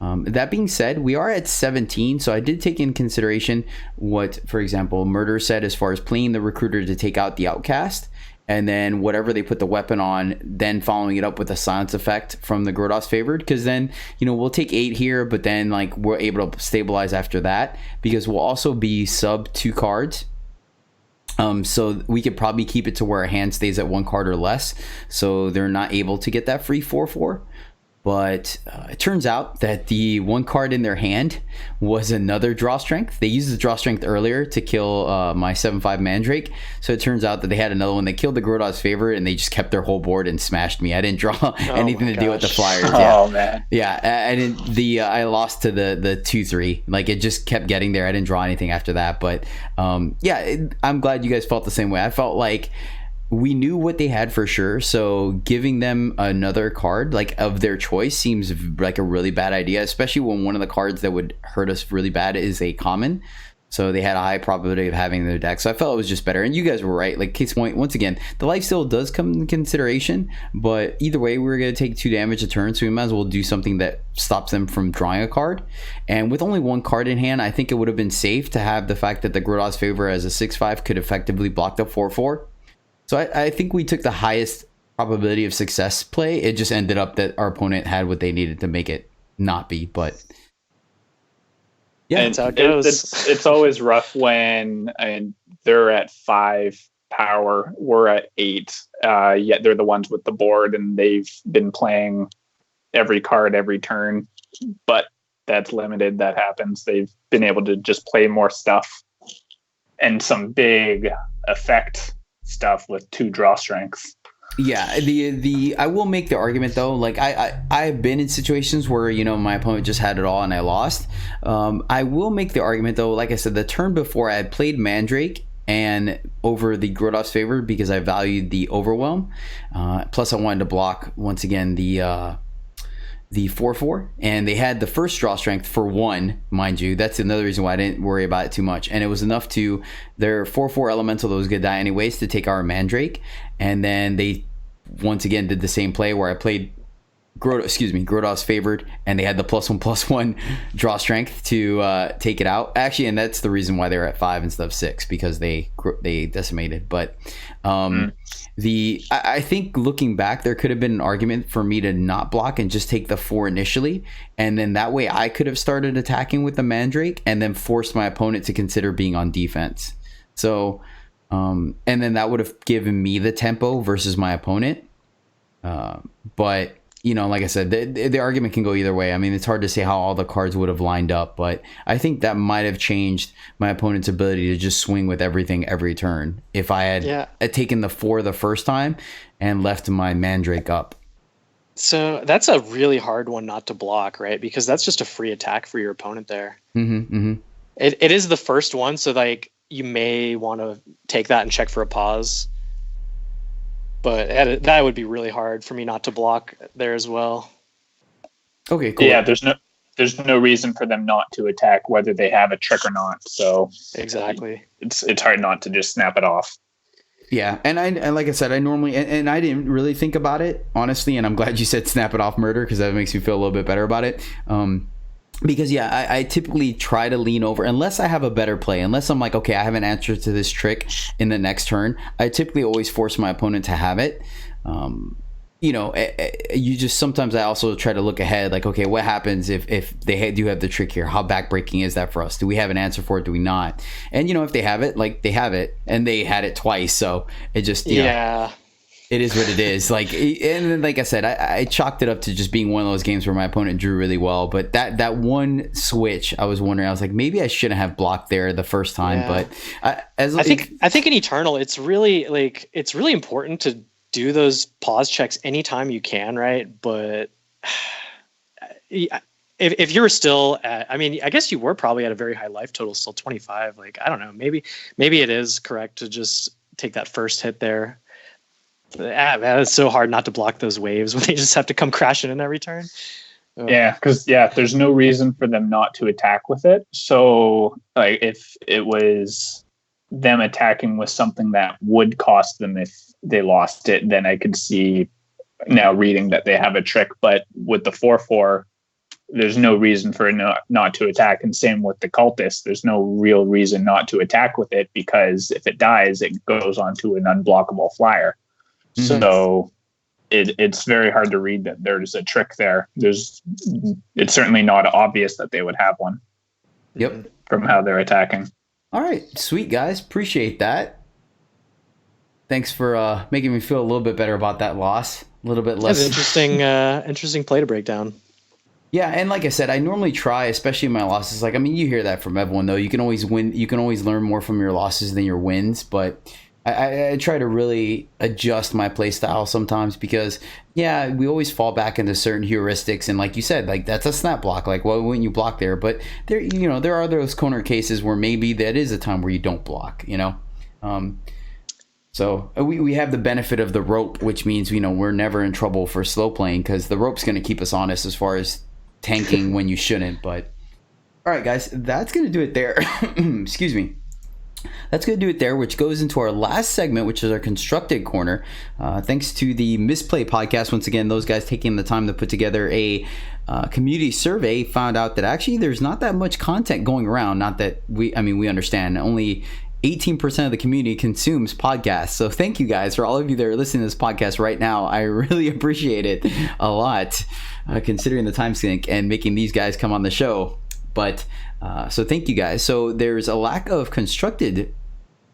[SPEAKER 2] That being said, we are at 17, so I did take in consideration what, for example, Murder said as far as playing the Recruiter to take out the Outcast, and then whatever they put the weapon on, then following it up with a silence effect from the Grodos Favored, because then, we'll take 8 here, but then we're able to stabilize after that, because we'll also be sub 2 cards. So we could probably keep it to where a hand stays at 1 card or less, so they're not able to get that free 4/4. But it turns out that the 1 card in their hand was another draw strength. They used the draw strength earlier to kill my 7/5 Mandrake. So it turns out that they had another one. They killed the Grodos Favor, and they just kept their whole board and smashed me. I didn't draw anything to do with the flyers.
[SPEAKER 3] Oh, man.
[SPEAKER 2] Yeah, I lost to the 2/3. It just kept getting there. I didn't draw anything after that. But I'm glad you guys felt the same way. I felt like we knew what they had for sure, so giving them another card of their choice seems like a really bad idea, especially when one of the cards that would hurt us really bad is a common. So they had a high probability of having their deck, so I felt it was just better. And you guys were right. Case point, once again, the lifesteal does come into consideration, but either way, we're going to take 2 damage a turn, so we might as well do something that stops them from drawing a card. And with only 1 card in hand, I think it would have been safe to have the fact that the Grodos Favor as a 6/5 could effectively block the 4/4. So I think we took the highest probability of success play. It just ended up that our opponent had what they needed to make it not be. But
[SPEAKER 3] that's how it goes. It's always rough when they're at 5 power, we're at 8. Yet they're the ones with the board, and they've been playing every card every turn. But that's limited. That happens. They've been able to just play more stuff and some big effect stuff with 2 draw strengths.
[SPEAKER 2] Yeah, I will make the argument though, I've been in situations where my opponent just had it all and I lost. I will make the argument though, like I said, the turn before I had played Mandrake and over the Grodos Favor because I valued the Overwhelm. Plus I wanted to block once again the 4/4, and they had the first draw strength for 1, mind you. That's another reason why I didn't worry about it too much, and it was enough to their 4/4 elemental that was gonna die anyways to take our Mandrake. And then they once again did the same play where I played Grodos Favored, and they had the +1/+1 draw strength to take it out. Actually, and that's the reason why they were at 5 instead of 6, because they decimated. But I think looking back, there could have been an argument for me to not block and just take the 4 initially, and then that way I could have started attacking with the Mandrake and then forced my opponent to consider being on defense. So and then that would have given me the tempo versus my opponent. But like I said, the argument can go either way. I mean, it's hard to say how all the cards would have lined up, but I think that might have changed my opponent's ability to just swing with everything every turn if I had taken the 4 the first time and left my Mandrake up.
[SPEAKER 4] So that's a really hard one not to block, right? Because that's just a free attack for your opponent there. It is the first one, so you may want to take that and check for a pause. But that would be really hard for me not to block there as well.
[SPEAKER 2] Okay, cool.
[SPEAKER 3] Yeah, there's no reason for them not to attack, whether they have a trick or not. So
[SPEAKER 4] exactly,
[SPEAKER 3] it's hard not to just snap it off.
[SPEAKER 2] Yeah, and like I said, I normally and I didn't really think about it honestly, and I'm glad you said snap it off murder, because that makes me feel a little bit better about it. Because yeah, I typically try to lean over unless I have a better play. Unless I'm like, okay, I have an answer to this trick in the next turn. I typically always force my opponent to have it. You know, you just sometimes I also try to look ahead, like, okay, what happens if they do have the trick here? How backbreaking is that for us? Do we have an answer for it? Do we not? And you know, if they have it, like they have it, and they had it twice, so it just you know, it is what it is. Like, and then, like I said, I chalked it up to just being one of those games where my opponent drew really well. But that one switch, I was wondering, I was like, maybe I shouldn't have blocked there the first time. Yeah. But I
[SPEAKER 4] think in Eternal, it's really important to do those pause checks anytime you can, right? But if you were still at, I mean, I guess you were probably at a very high life total, still 25. Like, I don't know, maybe it is correct to just take that first hit there. Man, it's so hard not to block those waves when they just have to come crashing in every turn.
[SPEAKER 3] Yeah, because there's no reason for them not to attack with it. So like if it was them attacking with something that would cost them if they lost it, then I could see now reading that they have a trick. But with the 4/4, there's no reason for it not to attack. And same with the cultist. There's no real reason not to attack with it, because if it dies, it goes onto an unblockable flyer. Mm-hmm. So it's very hard to read that there's a trick there. It's certainly not obvious that they would have one.
[SPEAKER 2] Yep.
[SPEAKER 3] From how they're attacking.
[SPEAKER 2] All right, sweet guys, appreciate that. Thanks for making me feel a little bit better about that loss. A little bit less
[SPEAKER 4] interesting play to break down.
[SPEAKER 2] Yeah, and like I said, I normally try, especially in my losses. Like, I mean, you hear that from everyone, though. You can always win. You can always learn more from your losses than your wins. But I try to really adjust my play style sometimes, because yeah, we always fall back into certain heuristics, and like you said, like that's a snap block. Like, why wouldn't you block there? But there are those corner cases where maybe that is a time where you don't block. So we have the benefit of the rope, which means we're never in trouble for slow playing, because the rope's going to keep us honest as far as tanking when you shouldn't. But all right, guys, that's going to do it there. Excuse me. That's going to do it there, which goes into our last segment, which is our constructed corner. Thanks to the Misplay podcast. Once again, those guys taking the time to put together a community survey, found out that actually there's not that much content going around. Not that we understand. Only 18% of the community consumes podcasts. So thank you guys, for all of you that are listening to this podcast right now. I really appreciate it a lot, considering the time sink and making these guys come on the show. But so thank you guys. So there's a lack of constructed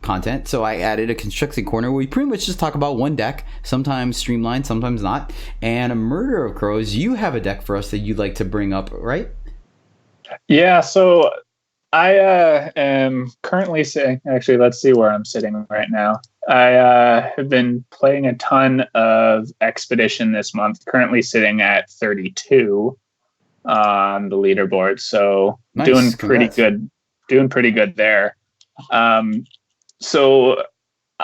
[SPEAKER 2] content, so I added a constructed corner where we pretty much just talk about one deck, sometimes streamlined, sometimes not. And a Murder of Crows, you have a deck for us that you'd like to bring up, right?
[SPEAKER 3] Yeah, so I am currently sitting, actually, let's see where I'm sitting right now. I have been playing a ton of Expedition this month, currently sitting at 32 on the leaderboard. So nice. Doing pretty good there. So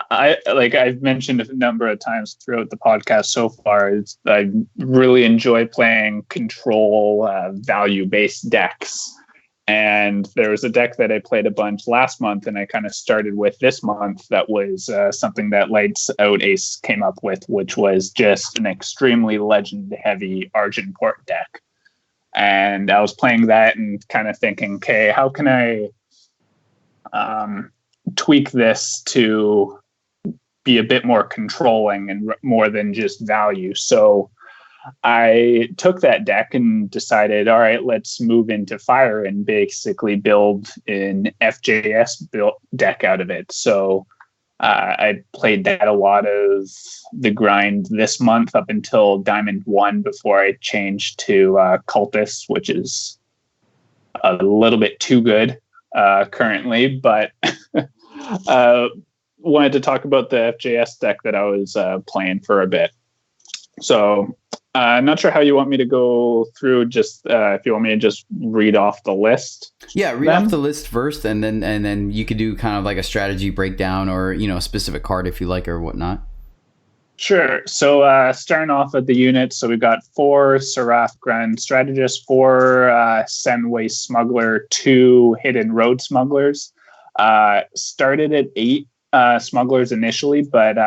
[SPEAKER 3] I've mentioned a number of times throughout the podcast so far, I really enjoy playing control value-based decks. And there was a deck that I played a bunch last month, and I kind of started with this month. That was something that Lights Out Ace came up with, which was just an extremely legend-heavy Argent Port deck. And I was playing that and kind of thinking, okay, how can I tweak this to be a bit more controlling and more than just value? So I took that deck and decided, all right, let's move into Fire and basically build an FJS deck out of it. So I played that a lot of the grind this month up until Diamond 1 before I changed to Cultist, which is a little bit too good currently. But wanted to talk about the FJS deck that I was playing for a bit. So not sure how you want me to go through. Just if you want me to just read off the list.
[SPEAKER 2] Yeah, read off the list first, and then you could do kind of like a strategy breakdown, or a specific card if you like, or whatnot.
[SPEAKER 3] Sure. So starting off at the units, so we've got 4 Seraph Grand Strategist, 4 Senway Smuggler, 2 Hidden Road Smugglers. Started at 8 Smugglers initially, but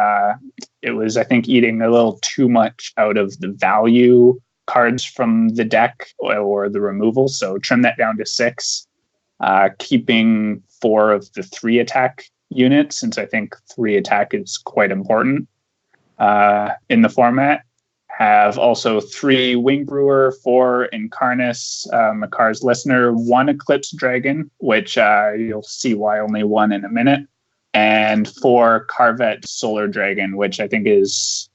[SPEAKER 3] it was, I think, eating a little too much out of the value cards from the deck or the removal. So trim that down to 6, keeping 4 of the 3 attack units, since I think 3 attack is quite important in the format. Have also 3 Wing Brewer, 4 Incarnus, Makar's Listener, 1 Eclipse Dragon, which you'll see why only 1 in a minute, and 4 Carvet Solar Dragon, which I think is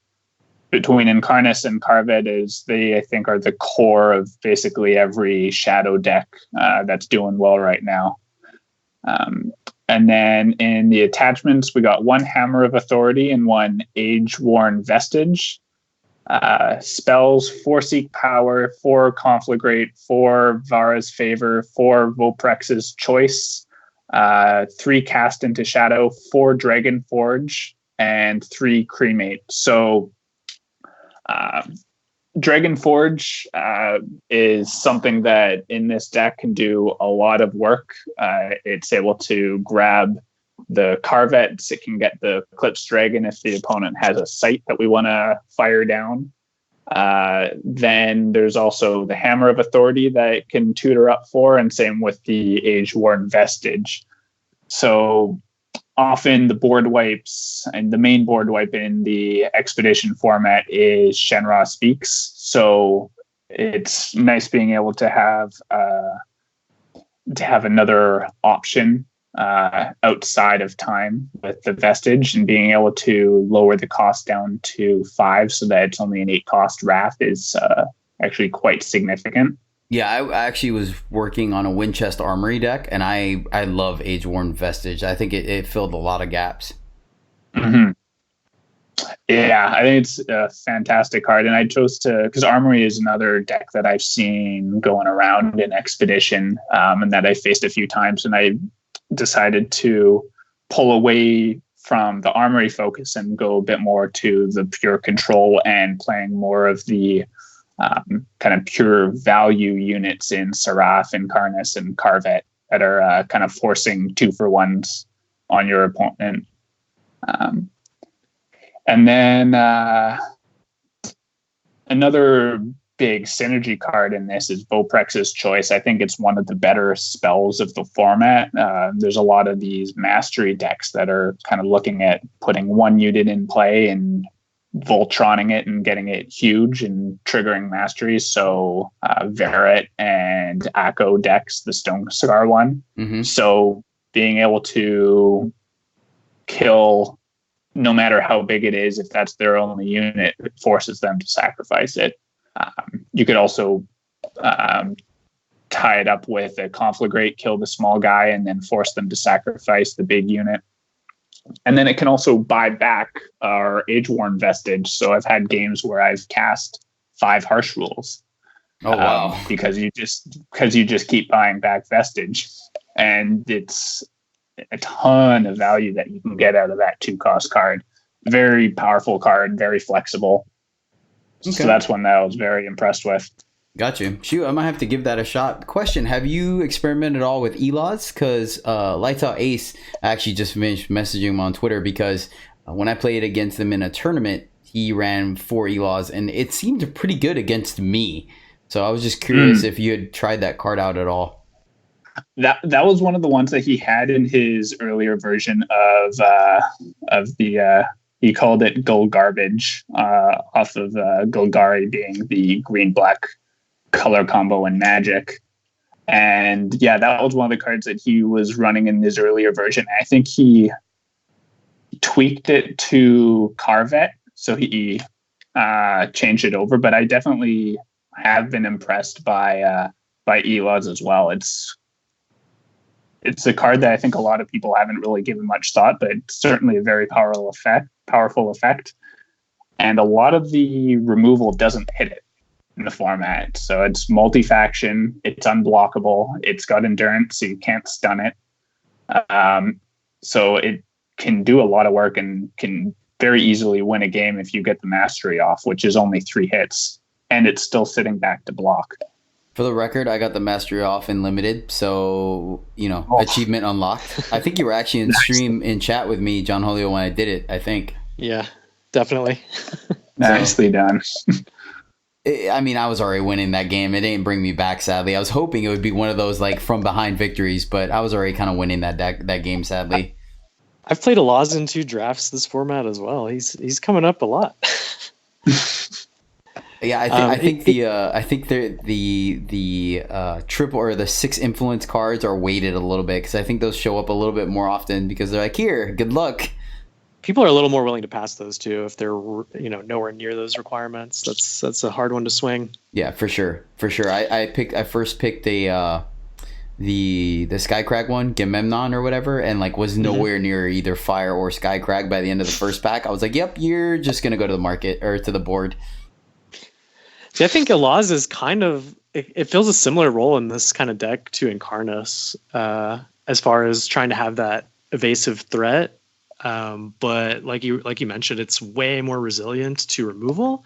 [SPEAKER 3] between Incarnus and Carvet I think are the core of basically every Shadow deck that's doing well right now. And then in the attachments, we got 1 Hammer of Authority and 1 Age-Worn Vestige. Spells, 4 Seek Power, 4 Conflagrate, 4 Vara's Favor, 4 Voprex's Choice, 3 Cast into Shadow, 4 Dragon Forge, and 3 Cremate. So Dragon Forge is something that in this deck can do a lot of work. It's able to grab the Carvets. It can get the Eclipse Dragon if the opponent has a site that we want to fire down. Then there's also the Hammer of Authority that it can tutor up for, and same with the Age-Worn Vestige. So often the board wipes, and the main board wipe in the Expedition format is Shenra Speaks. So it's nice being able to have another option outside of time with the Vestige, and being able to lower the cost down to 5 so that it's only an 8 cost Wrath is actually quite significant.
[SPEAKER 2] Yeah, I actually was working on a Winchester Armory deck, and I love Age-Worn Vestige. I think it filled a lot of gaps.
[SPEAKER 3] Mm-hmm. Yeah, I think it's a fantastic card, and I chose to, because Armory is another deck that I've seen going around in Expedition, and that I faced a few times, and I decided to pull away from the Armory focus and go a bit more to the pure control and playing more of the kind of pure value units in Seraph, Incarnus, and Carvet that are kind of forcing 2-for-1s on your opponent. And then another big synergy card in this is Voprex's Choice. I think it's one of the better spells of the format. There's a lot of these mastery decks that are kind of looking at putting 1 unit in play and Voltroning it and getting it huge and triggering masteries. So Verit and Akko decks, the Stone Cigar one. Mm-hmm. So being able to kill no matter how big it is, if that's their only unit, it forces them to sacrifice it. You could also tie it up with a Conflagrate, kill the small guy, and then force them to sacrifice the big unit. And then it can also buy back our Age-Worn Vestige. So I've had games where I've cast 5 Harsh Rules.
[SPEAKER 2] Oh wow!
[SPEAKER 3] Because you just keep buying back Vestige, and it's a ton of value that you can get out of that 2-cost card. Very powerful card, very flexible. Okay. So that's one that I was very impressed with.
[SPEAKER 2] Got you. Shoot, I might have to give that a shot. Question, have you experimented at all with Elods? Because Lights Out Ace, I actually just finished messaging him on Twitter because when I played against him in a tournament, he ran 4 Elods, and it seemed pretty good against me. So I was just curious if you had tried that card out at all.
[SPEAKER 3] That was one of the ones that he had in his earlier version of the he called it Gull Garbage, off of Golgari being the green-black color combo in Magic. And yeah, that was one of the cards that he was running in his earlier version. I think he tweaked it to Carvet, so he changed it over, but I definitely have been impressed by Elods as well. It's a card that I think a lot of people haven't really given much thought, but it's certainly a very powerful effect. And a lot of the removal doesn't hit it in the format. So it's multi-faction, it's unblockable, it's got endurance, so you can't stun it. So it can do a lot of work and can very easily win a game if you get the mastery off, which is only 3 hits, and it's still sitting back to block.
[SPEAKER 2] For the record, I got the mastery off in limited, so achievement unlocked. I think you were actually in stream in chat with me, JohnHolio, when I did it. I think.
[SPEAKER 4] Yeah, definitely.
[SPEAKER 3] Nicely done.
[SPEAKER 2] I was already winning that game. It didn't bring me back, sadly. I was hoping it would be one of those like from behind victories, but I was already kind of winning that game, sadly.
[SPEAKER 4] I've played Alaz in 2 drafts this format as well. He's coming up a lot.
[SPEAKER 2] Yeah, I think the triple or the 6 influence cards are weighted a little bit because I think those show up a little bit more often because they're like, here, good luck.
[SPEAKER 4] People are a little more willing to pass those too if they're nowhere near those requirements. That's a hard one to swing.
[SPEAKER 2] Yeah, for sure. I first picked the Skycrag one, Gamemnon or whatever, and like was nowhere near either Fire or Skycrag by the end of the first pack. I was like, yep, you're just gonna go to the market or to the board.
[SPEAKER 4] See, I think Alaz is kind of it fills a similar role in this kind of deck to Incarnus, as far as trying to have that evasive threat. But like you mentioned, it's way more resilient to removal.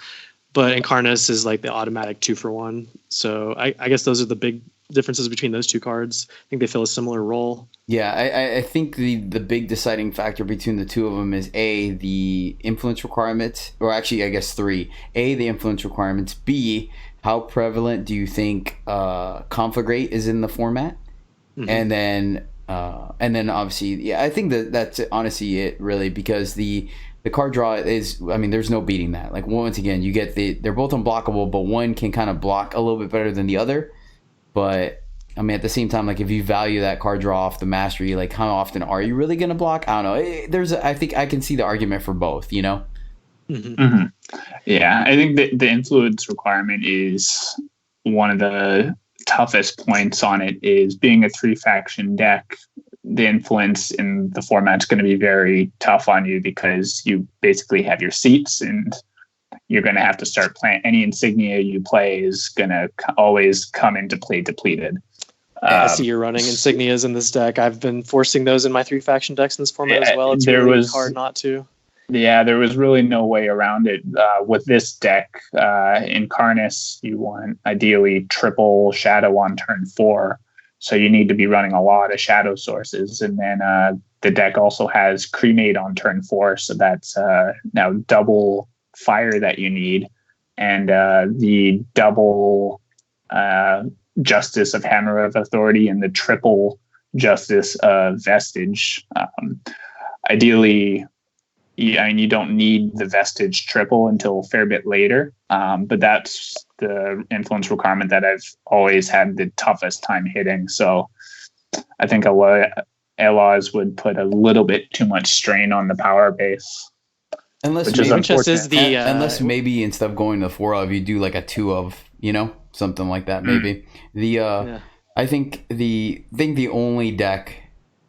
[SPEAKER 4] But Incarnus is like the automatic 2-for-1. So I guess those are the big differences between those 2 cards. I think they fill a similar role.
[SPEAKER 2] Yeah, I think the big deciding factor between the 2 of them is A, the influence requirements, or actually I guess 3. A, the influence requirements. B, how prevalent do you think Conflagrate is in the format? And then obviously, yeah, I think that's honestly it really, because the card draw is, there's no beating that. Like once again, you get they're both unblockable, but one can kind of block a little bit better than the other. But at the same time, like if you value that card draw off the mastery, like how often are you really gonna block? I don't know. I think I can see the argument for both. Yeah,
[SPEAKER 3] I think the influence requirement is one of the toughest points on it. Is being a 3-faction deck, the influence in the format's going to be very tough on you because you basically have your seats and you're going to have to start playing. Any insignia you play is going to always come into play depleted.
[SPEAKER 4] I see you're running insignias in this deck. I've been forcing those in my 3-faction decks in this format as well. It's really hard not to.
[SPEAKER 3] Yeah, there was really no way around it. With this deck, Incarnus, you want ideally triple shadow on turn 4. So you need to be running a lot of shadow sources. And then the deck also has Cremate on turn 4. So that's now double fire that you need. And the double Justice of Hammer of Authority and the triple Justice of Vestige. Ideally, you don't need the Vestige triple until a fair bit later. But that's the influence requirement that I've always had the toughest time hitting. So I think Alaz would put a little bit too much strain on the power base.
[SPEAKER 2] Unless maybe instead of going to 4 of, you do like a 2 of, something like that. Maybe I think the only deck,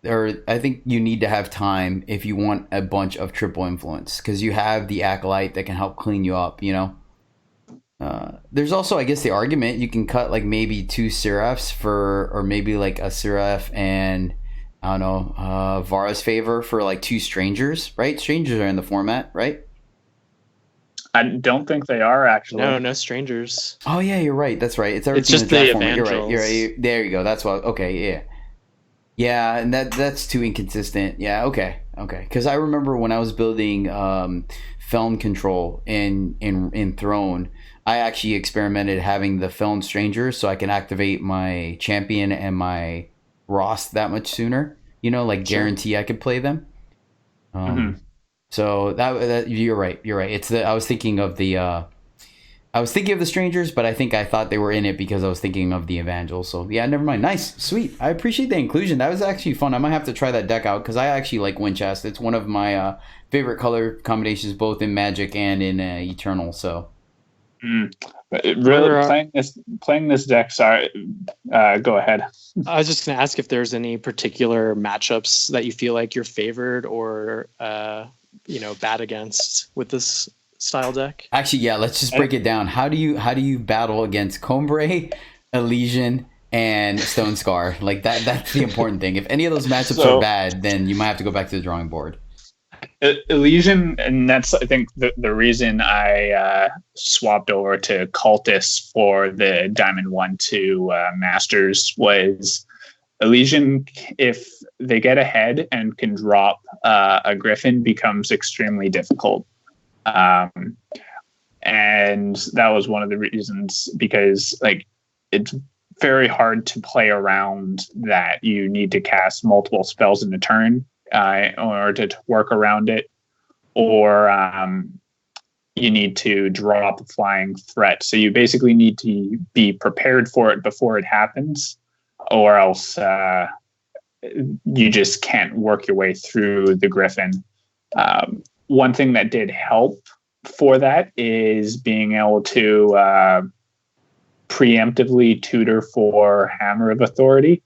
[SPEAKER 2] or I think you need to have time if you want a bunch of triple influence, because you have the Acolyte that can help clean you up. There's also, I guess, the argument you can cut like maybe 2 Seraphs or maybe like a Seraph and I don't know, Vara's Favor for like 2 strangers, right? Strangers are in the format, right?
[SPEAKER 3] I don't think they are, actually.
[SPEAKER 4] No strangers.
[SPEAKER 2] Oh yeah, you're right. That's right. It's
[SPEAKER 4] just the
[SPEAKER 2] format.
[SPEAKER 4] Evangels.
[SPEAKER 2] You're right. There you go. That's what. Okay, yeah. Yeah, and that's too inconsistent. Yeah, okay. Because I remember when I was building Feln Control in Throne, I actually experimented having the Feln Strangers so I can activate my champion and my Ross that much sooner. Guarantee I could play them. So that you're right. It's I was thinking of the strangers, but I thought they were in it because I was thinking of the Evangel. So yeah, never mind. Nice, sweet. I appreciate the inclusion. That was actually fun. I might have to try that deck out because I actually like Winchester. It's one of my favorite color combinations, both in Magic and in Eternal. So.
[SPEAKER 3] Really, playing this deck. Sorry, go ahead.
[SPEAKER 4] I was just going to ask if there's any particular matchups that you feel like you're favored or bad against with this style deck.
[SPEAKER 2] Actually, yeah. Let's just break it down. How do you battle against Combray, Elysian, and Stone Scar? Like that. That's the important thing. If any of those matchups are bad, then you might have to go back to the drawing board.
[SPEAKER 3] Elysian, and that's I think the reason I swapped over to Cultists for the Diamond 1-2 Masters was Elysian, if they get ahead and can drop a Griffin, becomes extremely difficult. And that was one of the reasons, because like it's very hard to play around that. You need to cast multiple spells in a turn in order to work around it, or you need to drop a flying threat. So you basically need to be prepared for it before it happens, or else you just can't work your way through the Griffin. One thing that did help for that is being able to preemptively tutor for Hammer of Authority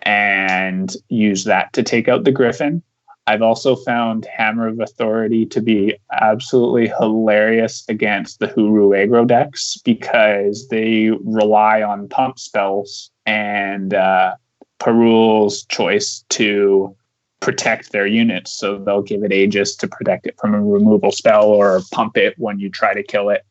[SPEAKER 3] and use that to take out the Griffin. I've also found Hammer of Authority to be absolutely hilarious against the Huru aggro decks, because they rely on pump spells and Perul's choice to protect their units. So they'll give it Aegis to protect it from a removal spell, or pump it when you try to kill it.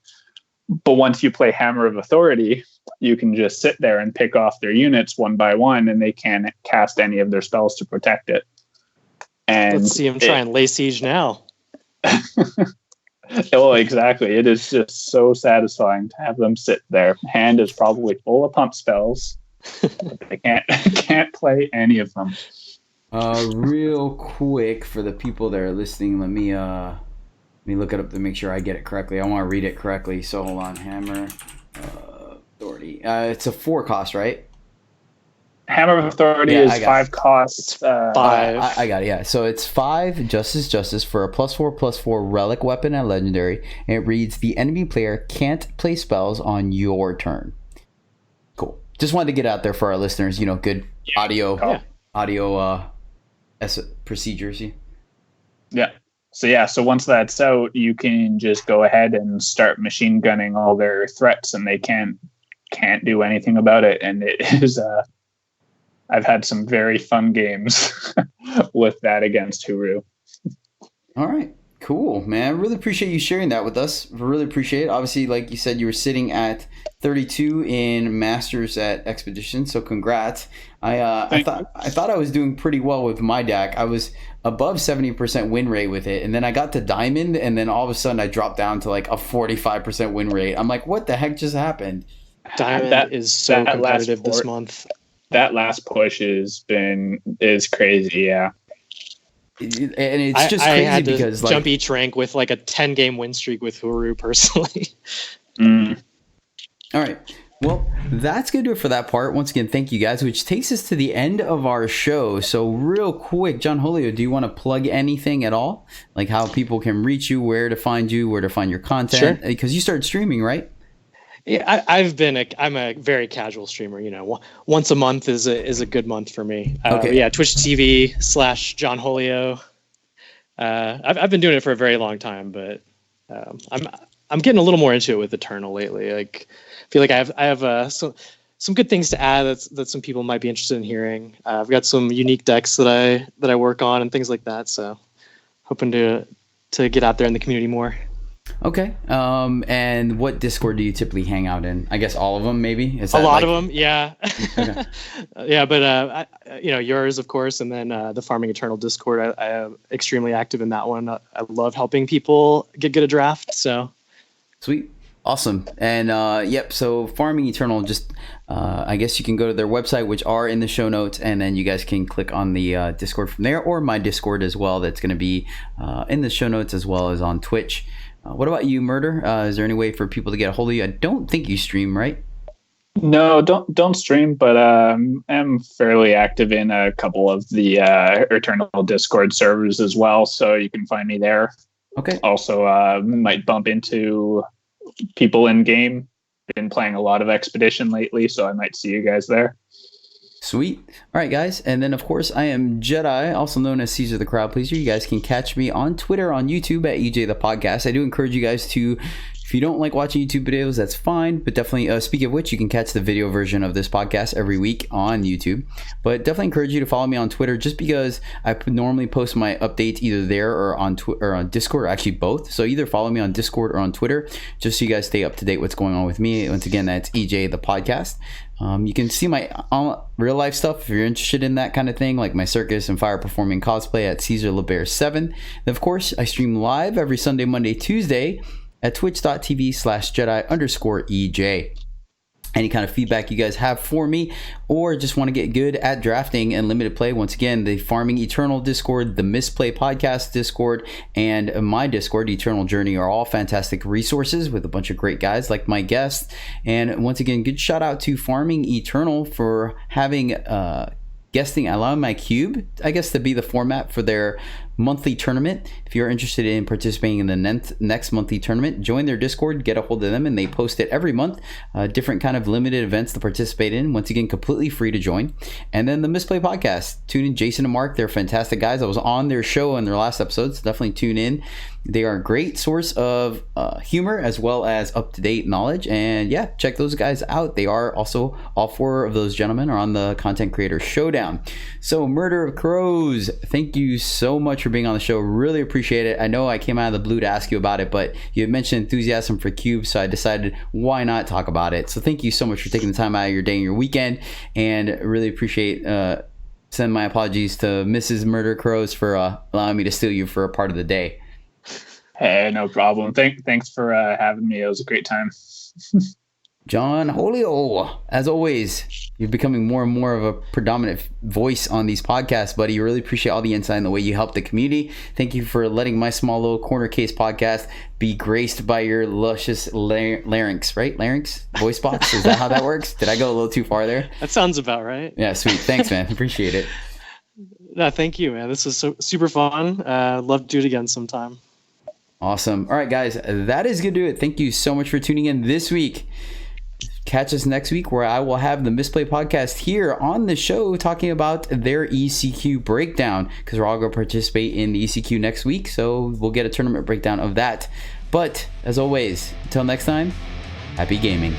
[SPEAKER 3] But once you play Hammer of Authority, you can just sit there and pick off their units one by one, and they can't cast any of their spells to protect it. And
[SPEAKER 4] let's see him try and lay siege now.
[SPEAKER 3] Oh, exactly. It is just so satisfying to have them sit there. Hand is probably full of pump spells, but they can't play any of them.
[SPEAKER 2] Real quick for the people that are listening, let me look it up to make sure I get it correctly. I want to read it correctly. So hold on, Hammer Authority. It's a 4 cost, right?
[SPEAKER 3] Hammer of Authority is 5 costs.
[SPEAKER 4] 5.
[SPEAKER 2] I got it, yeah. So it's 5 Justice for a +4/+4 relic weapon at legendary. And it reads, the enemy player can't play spells on your turn. Cool. Just wanted to get out there for our listeners, good audio procedures.
[SPEAKER 3] Yeah. So once that's out, you can just go ahead and start machine gunning all their threats, and they can't do anything about it. And it is I've had some very fun games with that against Huru.
[SPEAKER 2] All right. Cool, man. I really appreciate you sharing that with us. I really appreciate it. Obviously, like you said, you were sitting at 32 in Masters at Expedition, so congrats. I thought I was doing pretty well with my deck. I was above 70% win rate with it, and then I got to Diamond, and then all of a sudden I dropped down to like a 45% win rate. I'm like, what the heck just happened?
[SPEAKER 4] Diamond is so competitive this month.
[SPEAKER 3] That last push is crazy, yeah.
[SPEAKER 2] And it's just crazy,
[SPEAKER 4] I had to
[SPEAKER 2] because
[SPEAKER 4] jump each rank with like a 10-game win streak with Huru personally.
[SPEAKER 2] All right. Well, that's going to do it for that part. Once again, thank you guys, which takes us to the end of our show. So real quick, JohnHolio, do you want to plug anything at all? Like how people can reach you, where to find your content?
[SPEAKER 4] Sure.
[SPEAKER 2] Because you started streaming, right?
[SPEAKER 4] Yeah, I'm a very casual streamer. Once a month is a good month for me.
[SPEAKER 2] Okay.
[SPEAKER 4] Yeah, Twitch TV /JohnHolio. I've been doing it for a very long time, but I'm getting a little more into it with Eternal lately. Like, I feel like I have some good things to add that some people might be interested in hearing. I've got some unique decks that I work on and things like that. So, hoping to get out there in the community more.
[SPEAKER 2] Okay. And what Discord do you typically hang out in? I guess all of them, maybe?
[SPEAKER 4] Is that a lot of them, yeah.
[SPEAKER 2] Okay.
[SPEAKER 4] Yeah, but yours, of course, and then the Farming Eternal Discord. I am extremely active in that one. I love helping people get good at draft. So
[SPEAKER 2] sweet. Awesome. And so Farming Eternal, just I guess you can go to their website, which are in the show notes, and then you guys can click on the Discord from there, or my Discord as well. That's going to be in the show notes as well as on Twitch. What about you, Murder? Is there any way for people to get a hold of you? I don't think you stream, right?
[SPEAKER 3] No, don't stream, but I'm fairly active in a couple of the Eternal Discord servers as well, so you can find me there.
[SPEAKER 2] Okay.
[SPEAKER 3] Also, might bump into people in game. Been playing a lot of Expedition lately, so I might see you guys there.
[SPEAKER 2] Sweet. All right, guys. And then, of course, I am Jedi, also known as Caesar the Crowd Pleaser. You guys can catch me on Twitter, on YouTube at EJ the Podcast. I do encourage you guys to If you don't like watching YouTube videos, that's fine. But definitely, speaking of which, you can catch the video version of this podcast every week on YouTube. But definitely encourage you to follow me on Twitter, just because I normally post my updates either there or on or on Discord, or actually both. So either follow me on Discord or on Twitter, just so you guys stay up to date what's going on with me. Once again, that's EJ the podcast. You can see my real life stuff if you're interested in that kind of thing, like my circus and fire performing cosplay at Caesar LeBear 7. And of course, I stream live every Sunday, Monday, Tuesday at twitch.tv/Jedi_EJ. Any kind of feedback you guys have for me, or just want to get good at drafting and limited play, once again, the Farming Eternal Discord, the Misplay Podcast Discord, and my Discord, Eternal Journey, are all fantastic resources with a bunch of great guys like my guests. And once again, good shout out to Farming Eternal for having guesting, allowing my cube, I guess, to be the format for their monthly tournament. If you're interested in participating in the next monthly tournament, join their Discord, get a hold of them, and they post it every month, different kind of limited events to participate in, once again completely free to join. And then the Misplay Podcast, tune in. Jason and Mark, they're fantastic guys. I was on their show in their last episodes, definitely tune in. They are a great source of humor as well as up-to-date knowledge, and yeah, check those guys out. They are also, all four of those gentlemen are on the Content Creator Showdown. So Murder of Crows, thank you so much for being on the show. Really appreciate it. I know I came out of the blue to ask you about it, but you had mentioned enthusiasm for cubes, so I decided why not talk about it. So thank you so much for taking the time out of your day and your weekend, and really appreciate send my apologies to Mrs. Murder Crows for allowing me to steal you for a part of the day.
[SPEAKER 3] Hey, no problem. Thanks for having me. It was a great time.
[SPEAKER 2] JohnHolio, as always, you're becoming more and more of a predominant voice on these podcasts, buddy. Really appreciate all the insight and the way you help the community. Thank you for letting my small little corner case podcast be graced by your luscious larynx, right? Larynx? Voice box? Is that how that works? Did I go a little too far there?
[SPEAKER 4] That sounds about right.
[SPEAKER 2] Yeah, sweet. Thanks, man. Appreciate it.
[SPEAKER 4] No, thank you, man. This was super fun. Love to do it again sometime.
[SPEAKER 2] Awesome. All right, guys, that is going to do it. Thank you so much for tuning in this week. Catch us next week, where I will have the Misplay Podcast here on the show talking about their ECQ breakdown, because we're all going to participate in the ECQ next week, so we'll get a tournament breakdown of that. But as always, until next time, happy gaming.